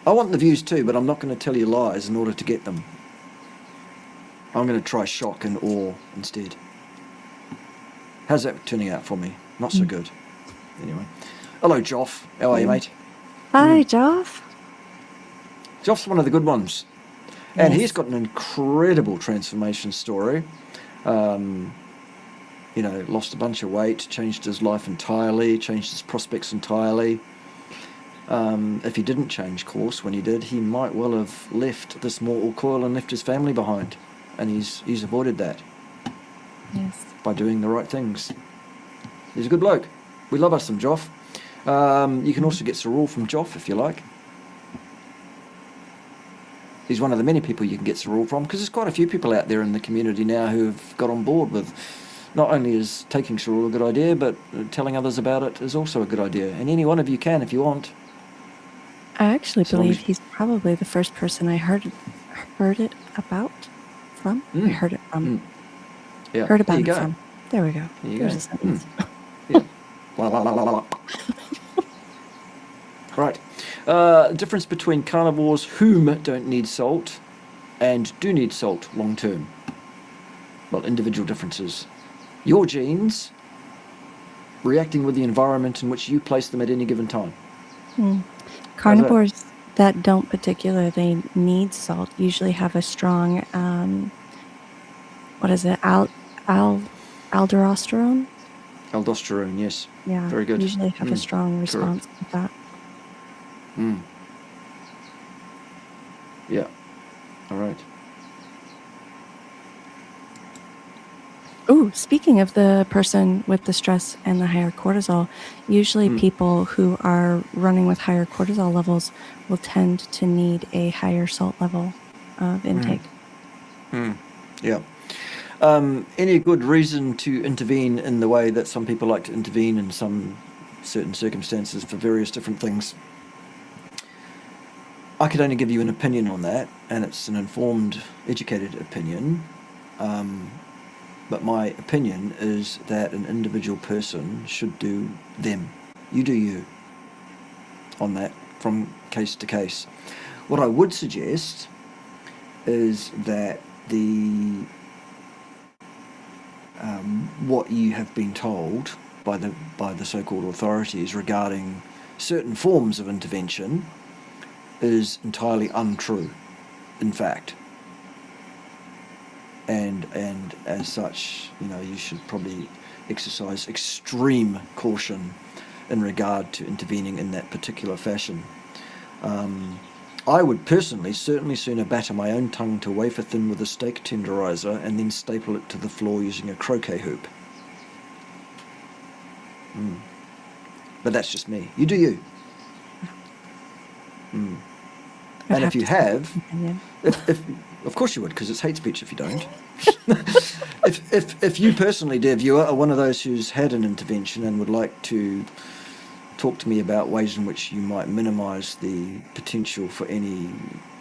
Speaker 1: I want the views too, but I'm not going to tell you lies in order to get them. I'm going to try shock and awe instead. How's that turning out for me? Not so good. Anyway. Hello, Joff. How are you, mate?
Speaker 2: Hi, Joff.
Speaker 1: Joff's one of the good ones. And
Speaker 2: Yes.
Speaker 1: he's got an incredible transformation story. You know, lost a bunch of weight, changed his life entirely, changed his prospects entirely. If he didn't change course when he did, he might well have left this mortal coil and left his family behind. And he's avoided that
Speaker 2: Yes.
Speaker 1: by doing the right things. He's a good bloke. We love us some Joff. You can also get Cerule from Joff if you like. He's one of the many people you can get Cerule from, because there's quite a few people out there in the community now who have got on board with not only is taking Cerule a good idea, but telling others about it is also a good idea. And any one of you can if you want.
Speaker 2: I actually
Speaker 1: So long
Speaker 2: believe
Speaker 1: as-
Speaker 2: he's probably the first person I heard it about from. I heard it from.
Speaker 1: Yeah.
Speaker 2: Heard about
Speaker 1: there
Speaker 2: it
Speaker 1: you go.
Speaker 2: from. There we go.
Speaker 1: There you
Speaker 2: There's
Speaker 1: go.
Speaker 2: a sentence.
Speaker 1: Yeah. La, la, la, la, la. Right. Difference between carnivores whom don't need salt and do need salt long term. Well, individual differences. Your genes reacting with the environment in which you place them at any given time.
Speaker 2: Carnivores that don't particularly need salt usually have a strong, what is it, aldosterone?
Speaker 1: Aldosterone, yes.
Speaker 2: Yeah,
Speaker 1: Very good.
Speaker 2: usually have a strong response to that.
Speaker 1: Yeah. All right.
Speaker 2: Ooh, speaking of the person with the stress and the higher cortisol, usually people who are running with higher cortisol levels will tend to need a higher salt level of intake.
Speaker 1: Yeah. Any good reason to intervene in the way that some people like to intervene in some certain circumstances for various different things? I could only give you an opinion on that, and it's an informed, educated opinion. But my opinion is that an individual person should do them. You do you on that from case to case. What I would suggest is that what you have been told by the so-called authorities regarding certain forms of intervention is entirely untrue, in fact. And as such, you know, you should probably exercise extreme caution in regard to intervening in that particular fashion. I would personally certainly sooner batter my own tongue to wafer thin with a steak tenderizer and then staple it to the floor using a croquet hoop. But that's just me. You do you. And if you have, if of course you would, because it's hate speech if you don't. if you personally, dear viewer, are one of those who's had an intervention and would like to talk to me about ways in which you might minimise the potential for any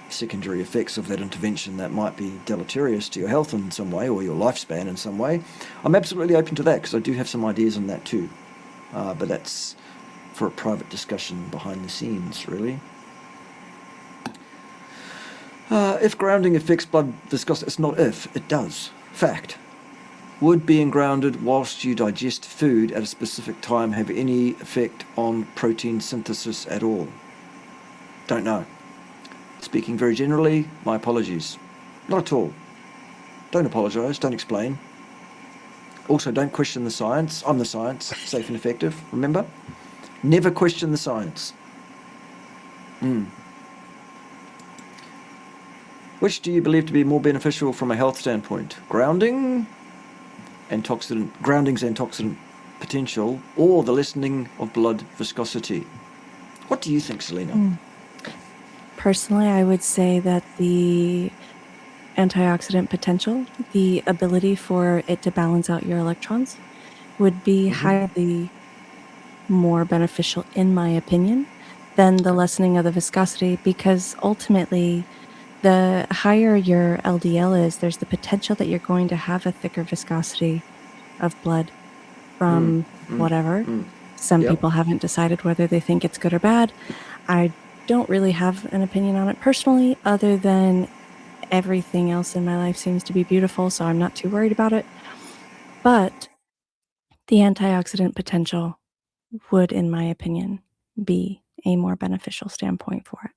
Speaker 1: secondary effects of that intervention that might be deleterious to your health in some way or your lifespan in some way, I'm absolutely open to that, because I do have some ideas on that too. But that's for a private discussion behind the scenes, really. If grounding affects blood viscosity, it's not if, it does. Fact. Would being grounded whilst you digest food at a specific time have any effect on protein synthesis at all? Don't know. Speaking very generally, my apologies. Not at all. Don't apologise, don't explain. Also, don't question the science. I'm the science, safe and effective, remember? Never question the science. Which do you believe to be more beneficial from a health standpoint? Grounding's antioxidant potential, or the lessening of blood viscosity? What do you think, Selina?
Speaker 2: Personally, I would say that the antioxidant potential, the ability for it to balance out your electrons, would be highly more beneficial, in my opinion, than the lessening of the viscosity, because ultimately the higher your LDL is, there's the potential that you're going to have a thicker viscosity of blood from whatever. Some
Speaker 1: Yep.
Speaker 2: people haven't decided whether they think it's good or bad. I don't really have an opinion on it personally, other than everything else in my life seems to be beautiful, so I'm not too worried about it. But the antioxidant potential would, in my opinion, be a more beneficial standpoint for it.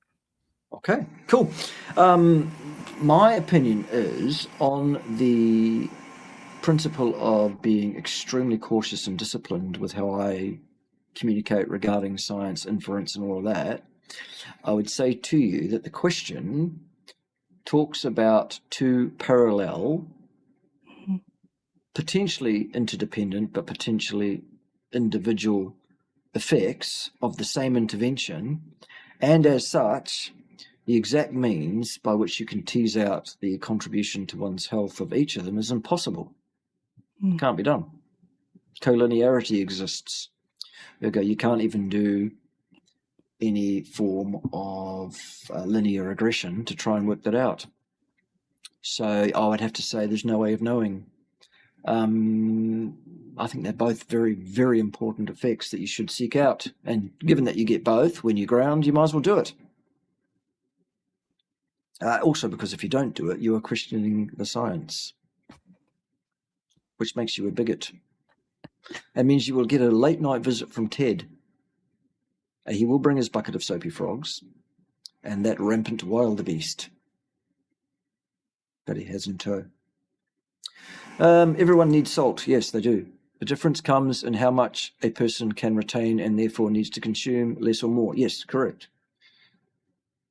Speaker 1: Okay, cool. My opinion is on the principle of being extremely cautious and disciplined with how I communicate regarding science, inference, and all of that. I would say to you that the question talks about two parallel, potentially interdependent, but potentially individual effects of the same intervention, and as such, the exact means by which you can tease out the contribution to one's health of each of them is impossible. Can't be done. Collinearity exists. You can't even do any form of linear regression to try and work that out. So I would have to say there's no way of knowing. I think they're both very, very important effects that you should seek out. And given that you get both when you ground, you might as well do it. Also, because if you don't do it, you are questioning the science, which makes you a bigot. It means you will get a late night visit from Ted. He will bring his bucket of soapy frogs and that rampant wildebeest that he has in tow. Everyone needs salt. Yes, they do. The difference comes in how much a person can retain and therefore needs to consume, less or more. Yes, correct.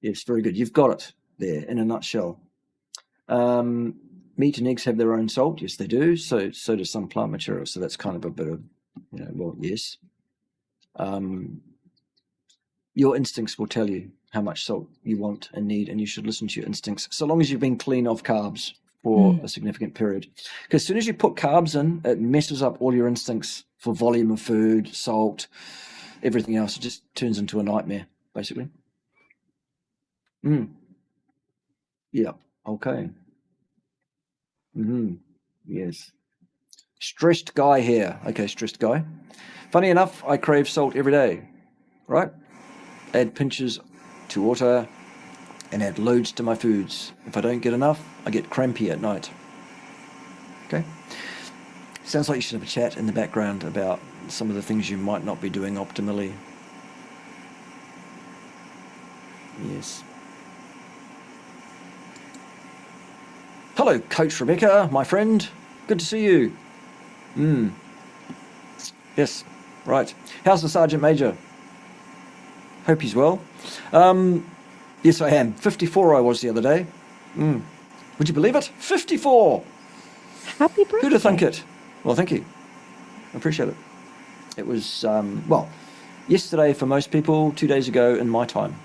Speaker 1: Yes, very good. You've got it there in a nutshell. Meat and eggs have their own salt. Yes, they do. So do some plant material. So that's kind of a bit of, well, yes. Your instincts will tell you how much salt you want and need, and you should listen to your instincts, so long as you've been clean of carbs for a significant period. Because as soon as you put carbs in, it messes up all your instincts for volume of food, salt, everything else. It just turns into a nightmare, basically. Yeah, okay. Yes. Stressed guy here. Okay, stressed guy. Funny enough, I crave salt every day, right? Add pinches to water and add loads to my foods. If I don't get enough, I get crampy at night. Okay? Sounds like you should have a chat in the background about some of the things you might not be doing optimally. Yes. Hello, Coach Rebecca, my friend. Good to see you. Yes, right. How's the Sergeant Major? Hope he's well. Yes, I am. 54 I was the other day. Would you believe it? 54!
Speaker 2: Happy birthday.
Speaker 1: Who'd have thunk it? Well, thank you. I appreciate it. It was, yesterday for most people, 2 days ago in my time.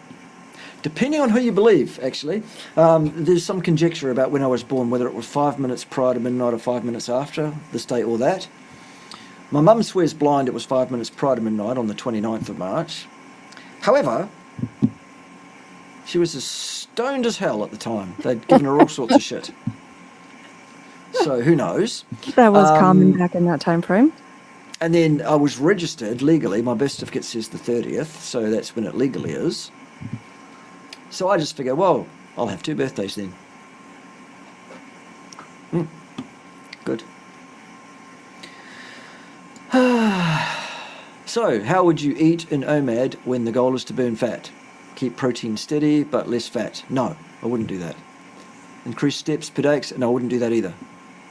Speaker 1: Depending on who you believe, actually. There's some conjecture about when I was born, whether it was 5 minutes prior to midnight or 5 minutes after this date or that. My mum swears blind it was 5 minutes prior to midnight on the 29th of March. However, she was as stoned as hell at the time. They'd given her all sorts of shit. So who knows?
Speaker 2: That was common back in that time frame.
Speaker 1: And then I was registered legally. My birth certificate says the 30th, so that's when it legally is. So I just figure, well, I'll have 2 birthdays then. Good. So, how would you eat in OMAD when the goal is to burn fat? Keep protein steady, but less fat. No, I wouldn't do that. Increase steps per day. No, I wouldn't do that either.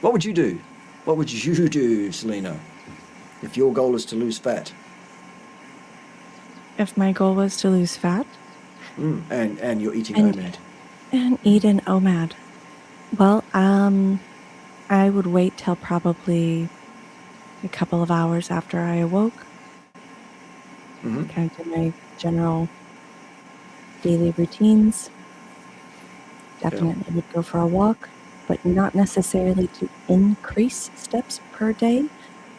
Speaker 1: What would you do? What would you do, Selina, if your goal is to lose fat?
Speaker 2: If my goal was to lose fat?
Speaker 1: And you're eating OMAD.
Speaker 2: And eat an OMAD. Well, I would wait till probably a couple of hours after I awoke. Kind of do my general daily routines. Definitely would go for a walk, but not necessarily to increase steps per day,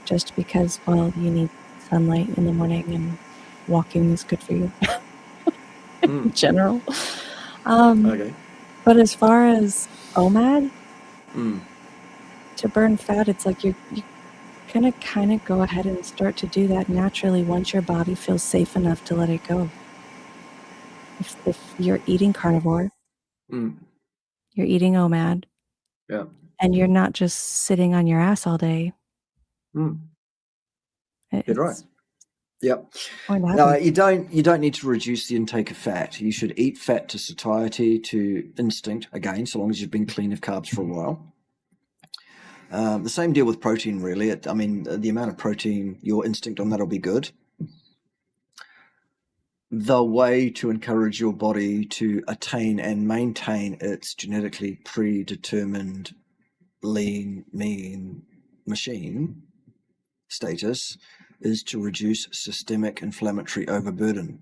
Speaker 2: just because, well, you need sunlight in the morning and walking is good for you in general.
Speaker 1: Okay.
Speaker 2: But as far as OMAD,
Speaker 1: Mm.
Speaker 2: to burn fat, it's like you're gonna kind of go ahead and start to do that naturally once your body feels safe enough to let it go. If you're eating carnivore,
Speaker 1: Mm.
Speaker 2: you're eating OMAD,
Speaker 1: Yeah.
Speaker 2: and you're not just sitting on your ass all day,
Speaker 1: Mm. You're right.
Speaker 2: it's
Speaker 1: Yep.
Speaker 2: going to
Speaker 1: No,
Speaker 2: happen.
Speaker 1: you don't need to reduce the intake of fat. You should eat fat to satiety, to instinct, again, so long as you've been clean of carbs for a while. The same deal with protein, really. The amount of protein, your instinct on that will be good. The way to encourage your body to attain and maintain its genetically predetermined lean, mean machine status is to reduce systemic inflammatory overburden.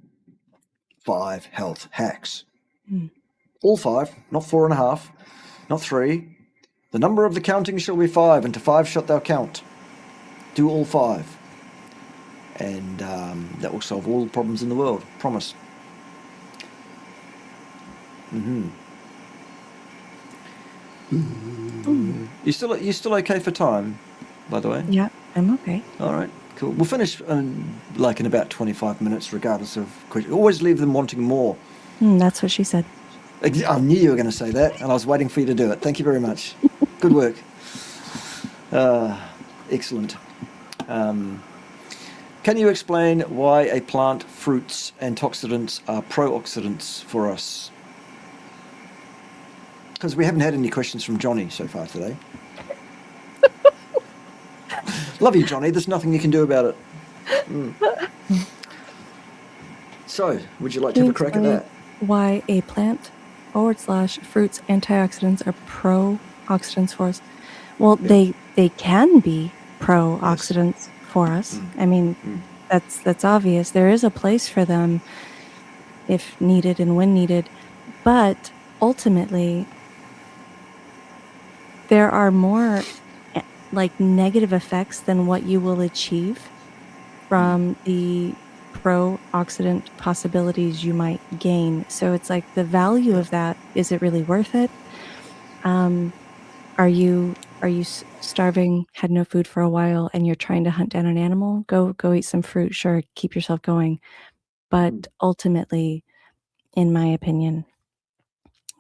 Speaker 1: 5 health hacks. All 5, not 4.5, not 3. The number of the counting shall be 5, and to 5 shalt thou count. Do all 5. And that will solve all the problems in the world. Promise. You still okay for time, by the way?
Speaker 2: Yeah, I'm okay.
Speaker 1: All right, cool. We'll finish in about 25 minutes, regardless of questions. Always leave them wanting more.
Speaker 2: That's what she said.
Speaker 1: I knew you were going to say that, and I was waiting for you to do it. Thank you very much. Good work. Excellent. Can you explain why a plant fruit's antioxidants are pro-oxidants for us? Because we haven't had any questions from Johnny so far today. Love you, Johnny. There's nothing you can do about it. So, would you like to have a crack at that?
Speaker 2: Why a plant /fruits antioxidants are pro-oxidants for us? Well, they can be pro-oxidants for us. I mean, that's obvious. There is a place for them if needed and when needed, but ultimately there are more like negative effects than what you will achieve from the pro-oxidant possibilities you might gain. So it's like the value of that, is it really worth it? Are you starving, had no food for a while, and you're trying to hunt down an animal? Go eat some fruit, sure, keep yourself going. But ultimately, in my opinion,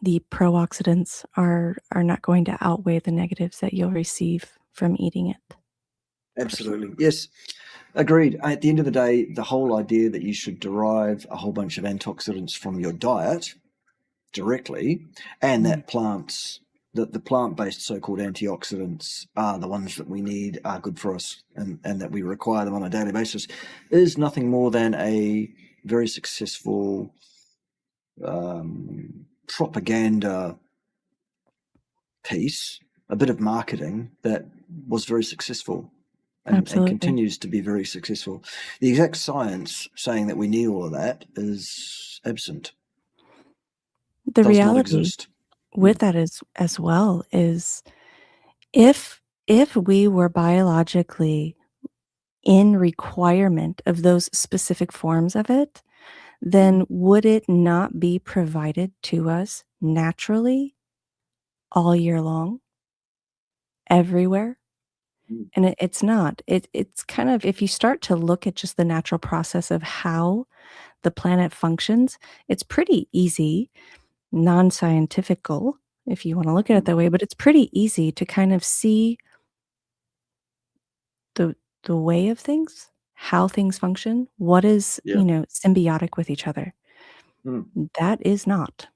Speaker 2: the pro-oxidants are not going to outweigh the negatives that you'll receive from eating it.
Speaker 1: Absolutely. Yes. Agreed. At the end of the day, the whole idea that you should derive a whole bunch of antioxidants from your diet directly, and that the plant-based so-called antioxidants are the ones that we need, are good for us, and that we require them on a daily basis, is nothing more than a very successful propaganda piece, a bit of marketing that was very successful. And continues to be very successful. The exact science saying that we need all of that is absent.
Speaker 2: The reality with that is, as well, is if we were biologically in requirement of those specific forms of it, then would it not be provided to us naturally all year long, everywhere? And it's not. It's kind of, if you start to look at just the natural process of how the planet functions, it's pretty easy, non-scientifical, if you want to look at it that way, but it's pretty easy to kind of see the way of things, how things function, what is, symbiotic with each other. That is not.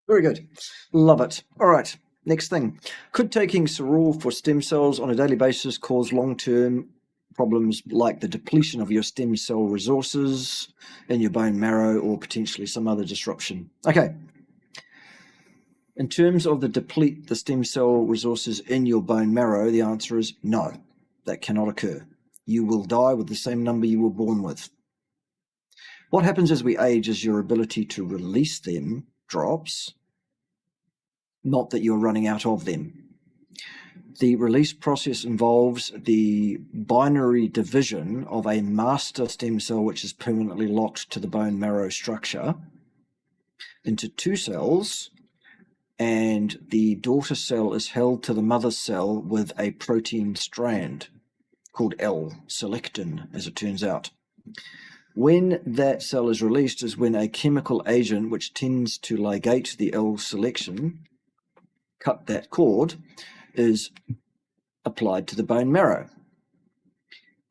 Speaker 1: Very good. Love it. All right. Next thing. Could taking Cerule for stem cells on a daily basis cause long-term problems like the depletion of your stem cell resources in your bone marrow, or potentially some other disruption? Okay. In terms of deplete the stem cell resources in your bone marrow, the answer is no. That cannot occur. You will die with the same number you were born with. What happens as we age is your ability to release them drops, not that you're running out of them. The release process involves the binary division of a master stem cell, which is permanently locked to the bone marrow structure, into two cells, and the daughter cell is held to the mother cell with a protein strand called L-selectin, as it turns out. When that cell is released is when a chemical agent which tends to ligate the L-selection, cut that cord, is applied to the bone marrow.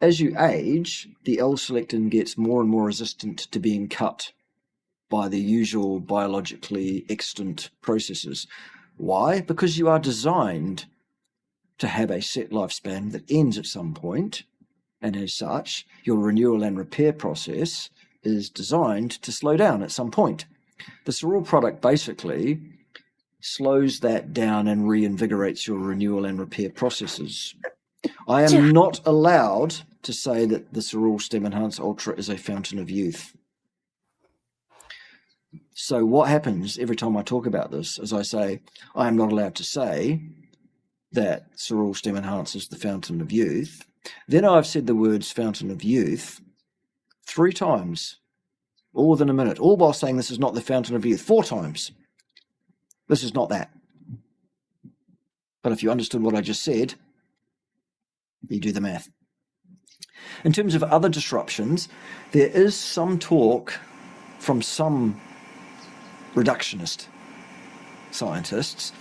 Speaker 1: As you age, the L-selectin gets more and more resistant to being cut by the usual biologically extant processes. Why? Because you are designed to have a set lifespan that ends at some point, and as such, your renewal and repair process is designed to slow down at some point. The Sorul product basically slows that down and reinvigorates your renewal and repair processes. I am not allowed to say that the Sorul Stem Enhance Ultra is a fountain of youth. So what happens every time I talk about this is I say, I am not allowed to say that Sorul Stem Enhance is the fountain of youth. Then I've said the words fountain of youth 3 times, all within a minute, all while saying this is not the fountain of youth 4 times. This is not that. But if you understood what I just said, you do the math. In terms of other disruptions, there is some talk from some reductionist scientists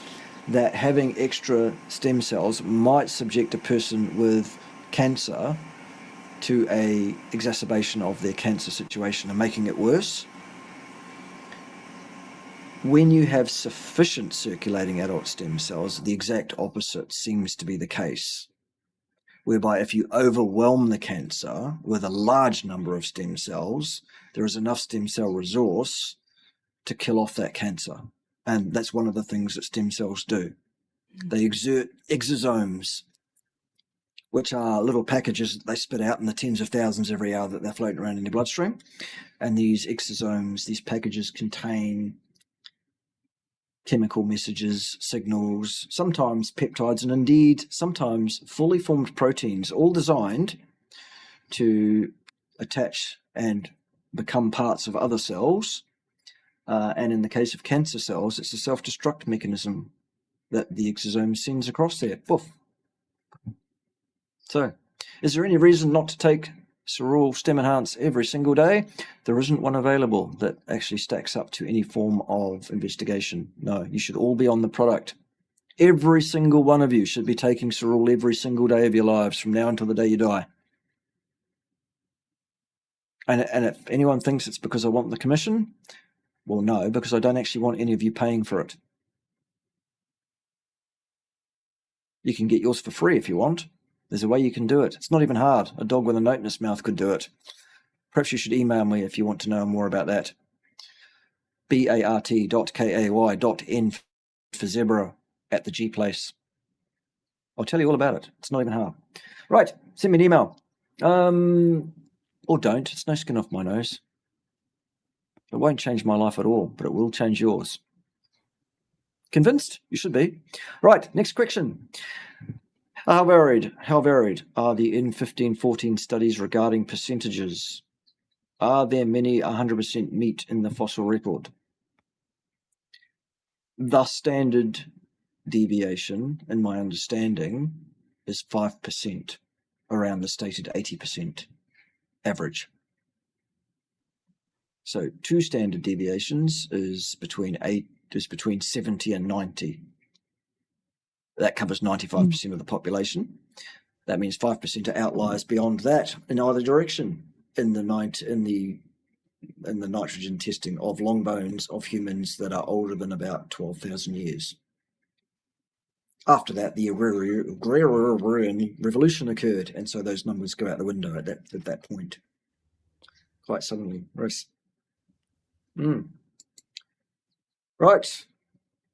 Speaker 1: that having extra stem cells might subject a person with cancer to a exacerbation of their cancer situation and making it worse. When you have sufficient circulating adult stem cells, the exact opposite seems to be the case, whereby if you overwhelm the cancer with a large number of stem cells, there is enough stem cell resource to kill off that cancer. And that's one of the things that stem cells do. They exert exosomes, which are little packages that they spit out in the tens of thousands every hour that they're floating around in your bloodstream. And these exosomes, these packages contain chemical messages, signals, sometimes peptides, and indeed sometimes fully formed proteins, all designed to attach and become parts of other cells. And in the case of cancer cells, it's a self-destruct mechanism that the exosome sends across there. Poof. So, is there any reason not to take Sorul Stem Enhance every single day? There isn't one available that actually stacks up to any form of investigation. No, you should all be on the product. Every single one of you should be taking Sorul every single day of your lives from now until the day you die. And if anyone thinks it's because I want the commission, well, no, because I don't actually want any of you paying for it. You can get yours for free if you want. There's a way you can do it. It's not even hard. A dog with a note in his mouth could do it. Perhaps you should email me if you want to know more about that. bart.kay.n for zebra at the G place. I'll tell you all about it. It's not even hard. Right, send me an email. Or don't. It's no skin off my nose. It won't change my life at all, but it will change yours. Convinced? You should be. Right, next question. How varied are the N1514 studies regarding percentages? Are there many 100% meat in the fossil record? The standard deviation, in my understanding, is 5%, around the stated 80% average. So 2 standard deviations is between 70 and 90. That covers 95% of the population. That means 5% are outliers beyond that in either direction in the nitrogen testing of long bones of humans that are older than about 12,000 years. After that, the agrarian revolution occurred, and so those numbers go out the window at that point. Quite suddenly. Right.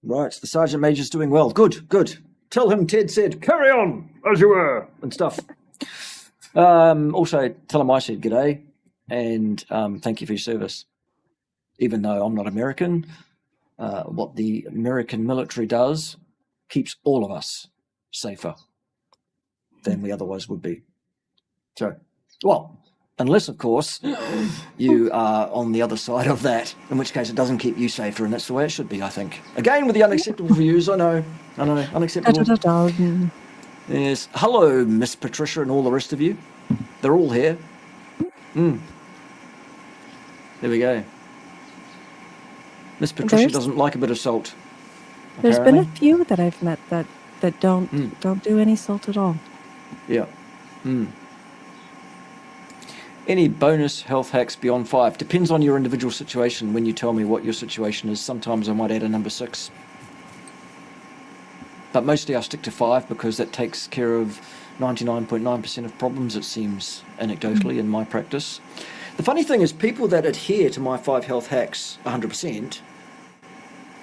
Speaker 1: The Sergeant Major's doing well. Good. Tell him Ted said, carry on, as you were, and stuff. Also, tell him I said g'day, and thank you for your service. Even though I'm not American, what the American military does keeps all of us safer than we otherwise would be. So, well, Unless, of course, you are on the other side of that, in which case it doesn't keep you safer, and that's the way it should be, I think. Again, with the unacceptable views, I know, unacceptable. Yes. Hello, Miss Patricia and all the rest of you. They're all here. There we go. Miss Patricia doesn't like a bit of salt.
Speaker 2: There's been a few that I've met that don't do any salt at all.
Speaker 1: Yeah. Any bonus health hacks beyond 5? Depends on your individual situation. When you tell me what your situation is, sometimes I might add a number 6. But mostly I stick to 5 because that takes care of 99.9% of problems, it seems, anecdotally, in my practice. The funny thing is, people that adhere to my 5 health hacks 100%,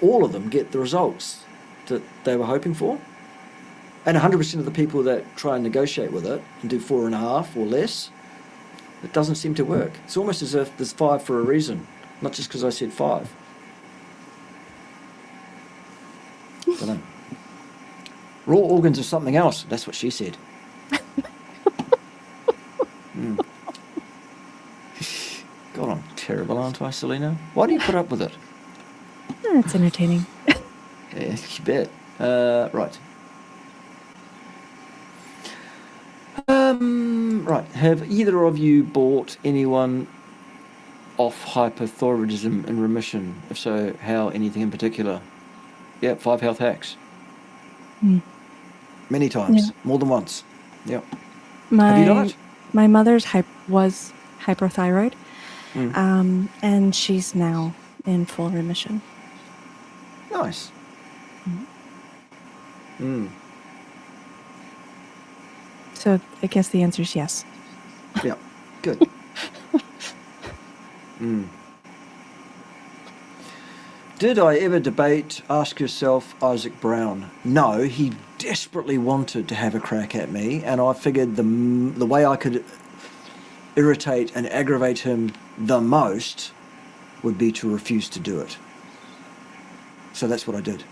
Speaker 1: all of them get the results that they were hoping for. And 100% of the people that try and negotiate with it and do 4.5 or less, it doesn't seem to work. It's almost as if there's 5 for a reason, not just because I said 5. Don't know. Raw organs are something else. That's what she said. God, I'm terrible, aren't I, Selina? Why do you put up with it?
Speaker 2: It's entertaining.
Speaker 1: Yeah, you bet. Right. Right. Have either of you bought anyone off hypothyroidism in remission? If so, how? Anything in particular? Yeah, 5 health hacks. Many times, more than once. Yep. Have you done it?
Speaker 2: My mother's was hyperthyroid, and she's now in full remission.
Speaker 1: Nice.
Speaker 2: So I guess the answer is yes.
Speaker 1: Yeah, good. Did I ever debate, ask yourself, Isaac Brown? No, he desperately wanted to have a crack at me, and I figured the way I could irritate and aggravate him the most would be to refuse to do it. So that's what I did.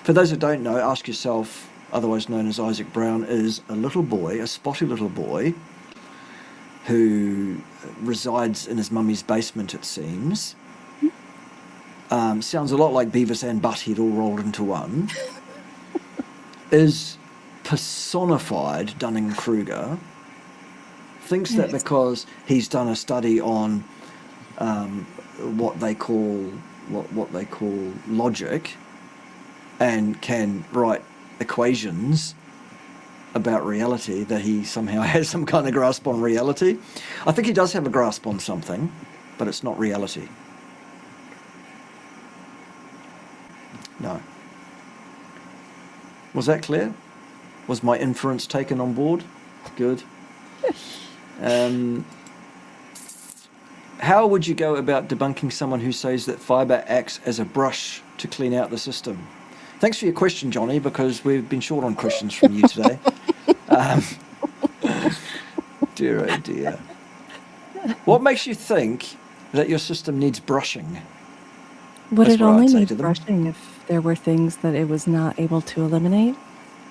Speaker 1: For those who don't know, Ask Yourself, otherwise known as Isaac Brown, is a little boy, a spotty little boy, who resides in his mummy's basement, it seems. Sounds a lot like Beavis and Butthead all rolled into one. Is personified Dunning-Kruger. Thinks that because he's done a study on what they call logic, and can write equations about reality, that he somehow has some kind of grasp on reality. I think he does have a grasp on something, but it's not reality. No. Was that clear? Was my inference taken on board? Good. How would you go about debunking someone who says that fibre acts as a brush to clean out the system? Thanks for your question, Johnny, because we've been short on questions from you today. Dear oh dear. What makes you think that your system needs brushing?
Speaker 2: Would it only need brushing if there were things that it was not able to eliminate?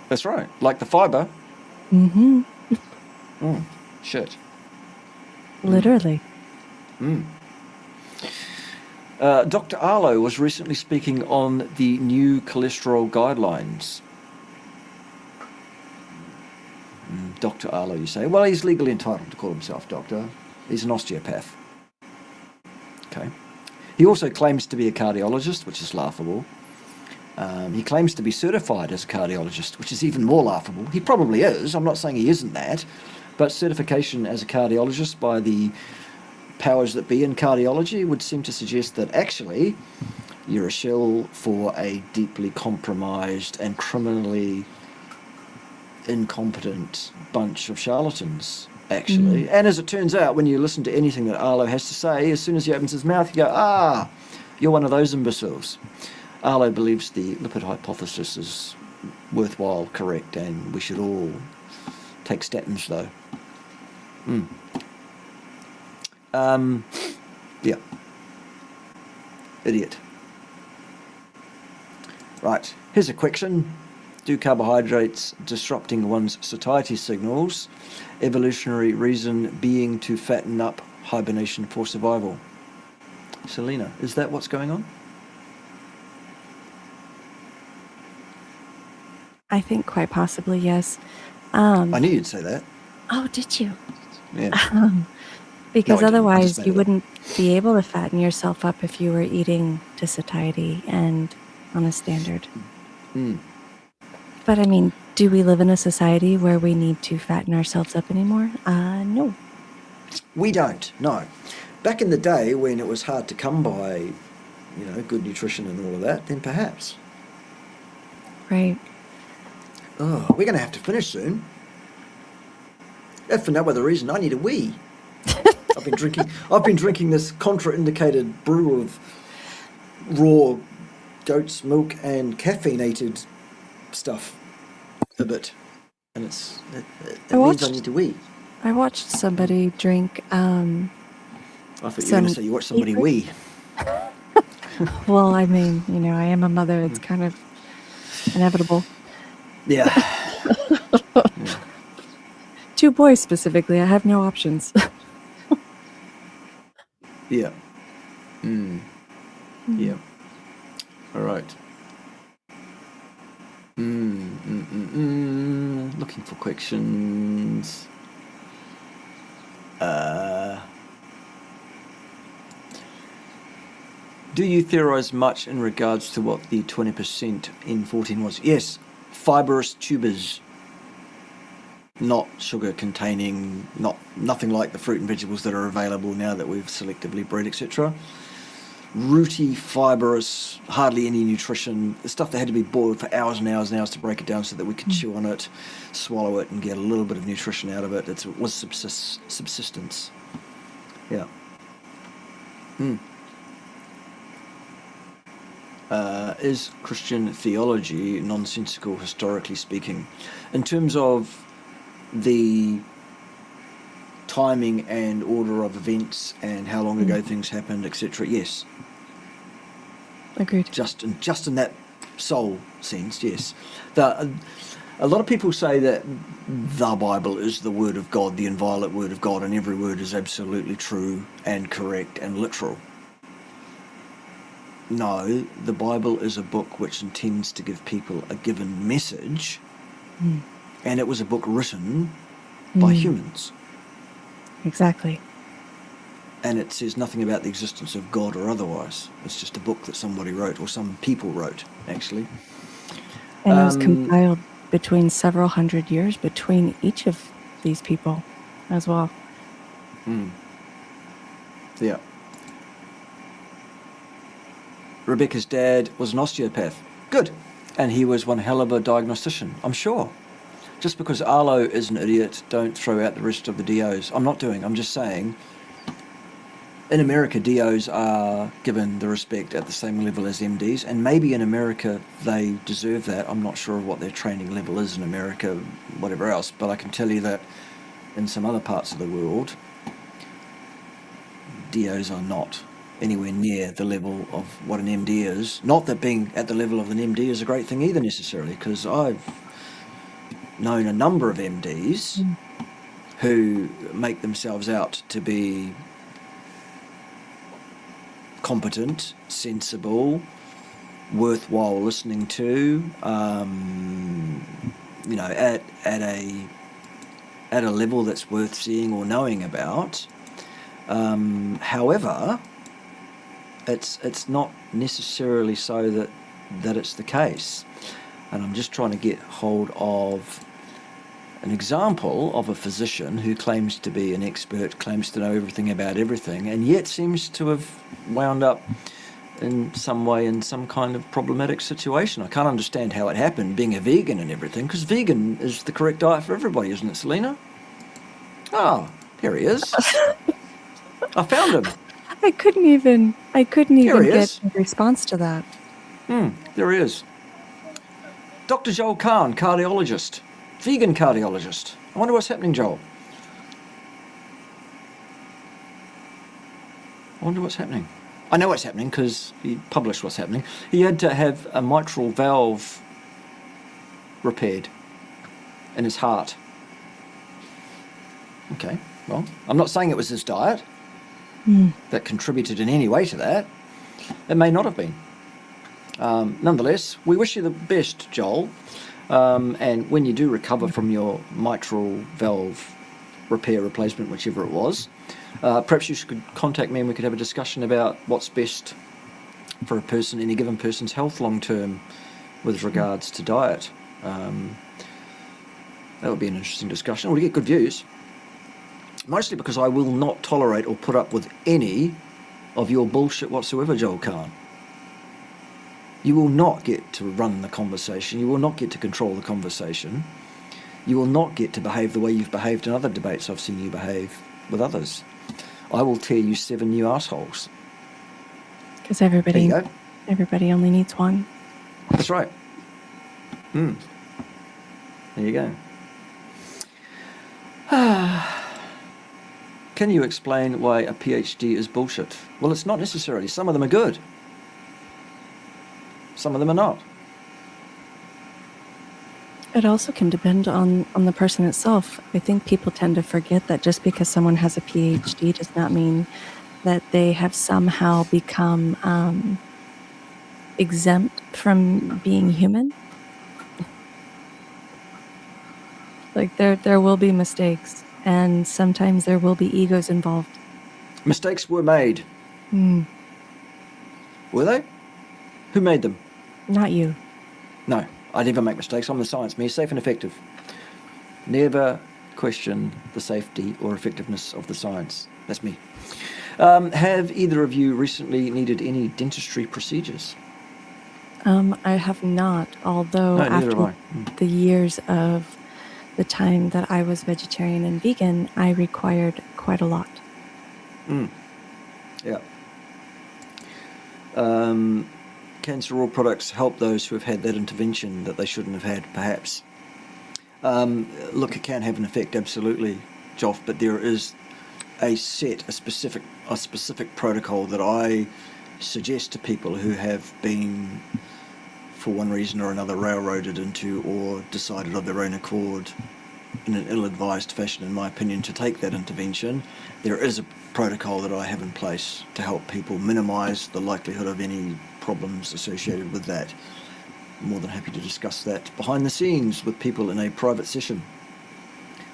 Speaker 1: That's right. Like the fibre. Shit.
Speaker 2: Literally.
Speaker 1: Dr. Arlo was recently speaking on the new cholesterol guidelines. Dr. Arlo, you say? Well, he's legally entitled to call himself doctor. He's an osteopath. Okay. He also claims to be a cardiologist, which is laughable. He claims to be certified as a cardiologist, which is even more laughable. He probably is. I'm not saying he isn't that. But certification as a cardiologist by the powers that be in cardiology would seem to suggest that actually you're a shill for a deeply compromised and criminally incompetent bunch of charlatans, actually. And as it turns out, when you listen to anything that Arlo has to say, as soon as he opens his mouth, you go, you're one of those imbeciles. Arlo believes the lipid hypothesis is worthwhile, correct, and we should all take statins, though. Yeah. Idiot. Right, here's a question. Do carbohydrates disrupting one's satiety signals? Evolutionary reason being to fatten up, hibernation for survival. Selina, is that what's going on?
Speaker 2: I think quite possibly, yes.
Speaker 1: I knew you'd say that.
Speaker 2: Oh, did you?
Speaker 1: Yeah.
Speaker 2: Because
Speaker 1: No, I didn't. I just
Speaker 2: otherwise
Speaker 1: made
Speaker 2: you
Speaker 1: it up.
Speaker 2: wouldn't be able to fatten yourself up if you were eating to satiety and on a standard.
Speaker 1: Mm.
Speaker 2: But I mean, do we live in a society where we need to fatten ourselves up anymore? No.
Speaker 1: We don't, no. Back in the day when it was hard to come by, you know, good nutrition and all of that, then perhaps.
Speaker 2: Right.
Speaker 1: Oh, we're going to have to finish soon. If for no other reason, I need a wee. I've been drinking this contraindicated brew of raw goat's milk and caffeinated stuff a bit, and it means I need to wee.
Speaker 2: I watched somebody drink.
Speaker 1: I thought you were going to say you watched somebody wee.
Speaker 2: Well, I mean, you know, I am a mother. It's kind of inevitable.
Speaker 1: Yeah.
Speaker 2: 2 boys specifically. I have no options.
Speaker 1: Yeah. Yeah. All right. Looking for questions. Do you theorise much in regards to what the 20% N14 was? Yes, fibrous tubers, not sugar containing, nothing like the fruit and vegetables that are available now that we've selectively bred, etc. Rooty, fibrous, hardly any nutrition, the stuff that had to be boiled for hours and hours and hours to break it down so that we could chew on it, swallow it, and get a little bit of nutrition out of it. It was subsistence. Yeah. Is Christian theology nonsensical, historically speaking? In terms of the timing and order of events and how long ago things happened, etc., yes.
Speaker 2: Agreed.
Speaker 1: Just in that sole sense, yes. A lot of people say that the Bible is the Word of God, the inviolate Word of God, and every word is absolutely true and correct and literal. No, the Bible is a book which intends to give people a given message, and it was a book written by humans.
Speaker 2: Exactly.
Speaker 1: And it says nothing about the existence of God or otherwise. It's just a book that somebody wrote, or some people wrote, actually.
Speaker 2: And it was compiled between several hundred years between each of these people as well.
Speaker 1: Yeah. Rebecca's dad was an osteopath. Good. And he was one hell of a diagnostician, I'm sure. Just because Arlo is an idiot, don't throw out the rest of the DOs. I'm just saying, in America, DOs are given the respect at the same level as MDs, and maybe in America they deserve that. I'm not sure what their training level is in America, whatever else, but I can tell you that in some other parts of the world, DOs are not anywhere near the level of what an MD is. Not that being at the level of an MD is a great thing either necessarily, because I've known a number of MDs who make themselves out to be competent, sensible, worthwhile listening to, you know, at a level that's worth seeing or knowing about. However, it's not necessarily so that it's the case. And I'm just trying to get hold of an example of a physician who claims to be an expert, claims to know everything about everything, and yet seems to have wound up in some way in some kind of problematic situation. I can't understand how it happened, being a vegan and everything, because vegan is the correct diet for everybody, isn't it, Selina? Oh, here he is. I found him.
Speaker 2: I couldn't even
Speaker 1: is.
Speaker 2: get a response to that.
Speaker 1: There he is. Dr. Joel Kahn, cardiologist. Vegan cardiologist. I wonder what's happening, Joel. I wonder what's happening. I know what's happening because he published what's happening. He had to have a mitral valve repaired in his heart. Okay, well, I'm not saying it was his diet that contributed in any way to that. It may not have been. Nonetheless, we wish you the best, Joel. And when you do recover from your mitral valve repair, replacement, whichever it was, perhaps you could contact me and we could have a discussion about what's best for a person, any given person's health long term with regards to diet. That would be an interesting discussion. We'll get good views. Mostly because I will not tolerate or put up with any of your bullshit whatsoever, Joel Kahn. You will not get to run the conversation. You will not get to control the conversation. You will not get to behave the way you've behaved in other debates I've seen you behave with others. I will tear you 7 new assholes.
Speaker 2: Because everybody only needs one.
Speaker 1: That's right. There you go. Can you explain why a PhD is bullshit? Well, it's not necessarily. Some of them are good. Some of them are not.
Speaker 2: It also can depend on the person itself. I think people tend to forget that just because someone has a PhD does not mean that they have somehow become exempt from being human. Like there will be mistakes, and sometimes there will be egos involved.
Speaker 1: Mistakes were made. Were they? Who made them?
Speaker 2: Not you.
Speaker 1: No, I never make mistakes. I'm the science me, safe and effective. Never question the safety or effectiveness of the science. That's me. Have either of you recently needed any dentistry procedures?
Speaker 2: I have not, although
Speaker 1: No, neither have
Speaker 2: after the years of the time that I was vegetarian and vegan, I required quite a lot.
Speaker 1: Yeah. Cancer oil products help those who have had that intervention that they shouldn't have had, perhaps. Look, it can have an effect, absolutely, Joff, but there is a specific protocol that I suggest to people who have been, for one reason or another, railroaded into or decided of their own accord in an ill-advised fashion, in my opinion, to take that intervention. There is a protocol that I have in place to help people minimise the likelihood of any problems associated with that. I'm more than happy to discuss that behind the scenes with people in a private session.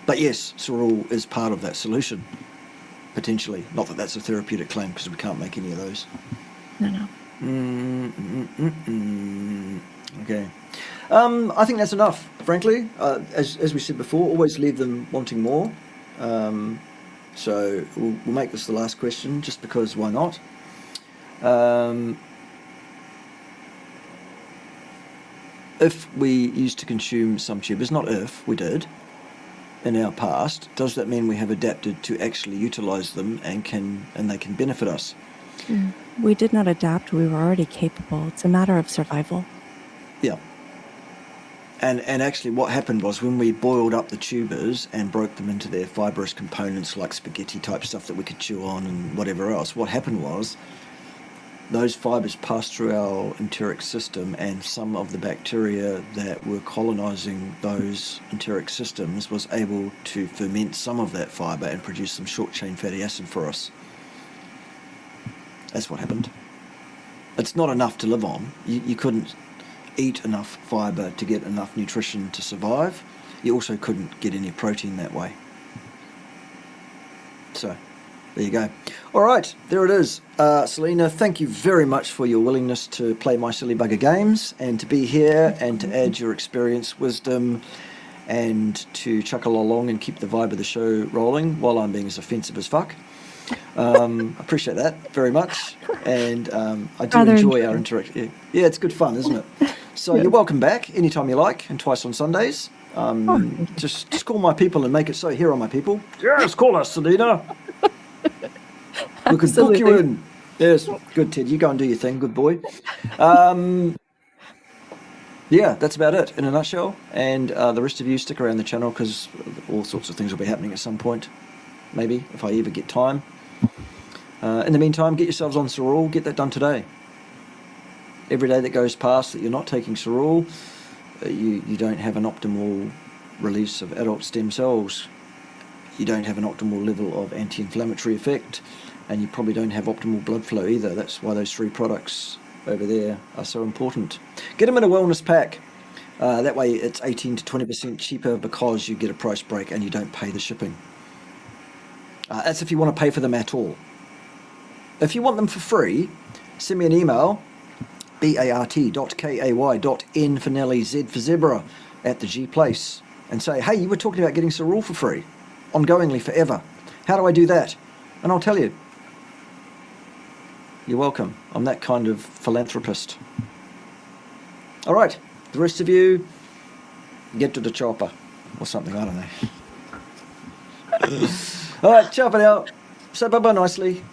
Speaker 1: But yes, Sorul is part of that solution, potentially. Not that that's a therapeutic claim, because we can't make any of those.
Speaker 2: No.
Speaker 1: Okay. I think that's enough, frankly. As we said before, always leave them wanting more. So we'll make this the last question, just because why not? If we used to consume some tubers, not if, we did, in our past, does that mean we have adapted to actually utilise them and they can benefit us?
Speaker 2: We did not adapt. We were already capable. It's a matter of survival.
Speaker 1: Yeah. And actually what happened was, when we boiled up the tubers and broke them into their fibrous components like spaghetti type stuff that we could chew on and whatever else, what happened was those fibers passed through our enteric system, and some of the bacteria that were colonising those enteric systems was able to ferment some of that fibre and produce some short chain fatty acid for us. That's what happened. It's not enough to live on. You couldn't eat enough fibre to get enough nutrition to survive. You also couldn't get any protein that way. So, there you go. All right, there it is. Selina, thank you very much for your willingness to play my silly bugger games and to be here and to add your experience, wisdom, and to chuckle along and keep the vibe of the show rolling while I'm being as offensive as fuck. I appreciate that very much, and I do enjoy our interaction. Yeah, it's good fun, isn't it? So you're welcome back anytime you like, and twice on Sundays. Just call my people and make it so. Here are my people. Yes, call us, Selina. We could book you in. Yes, good, Ted. You go and do your thing, good boy. Yeah, that's about it in a nutshell. And the rest of you stick around the channel, because all sorts of things will be happening at some point. Maybe, if I ever get time. In the meantime, get yourselves on Sorul. Get that done today. Every day that goes past that you're not taking Sorul you don't have an optimal release of adult stem cells, you don't have an optimal level of anti-inflammatory effect, and you probably don't have optimal blood flow either. That's why those 3 products over there are so important. Get them in a wellness pack. That way it's 18 to 20% cheaper because you get a price break and you don't pay the shipping. That's if you want to pay for them at all. If you want them for free, send me an email, bart.kay.n for Nelly, Z for zebra, at the G Place, and say, hey, you were talking about getting Cerule for free, ongoingly, forever. How do I do that? And I'll tell you. You're welcome. I'm that kind of philanthropist. All right, the rest of you, get to the chopper or something, I don't know. All right, chop it out. Say bye-bye nicely.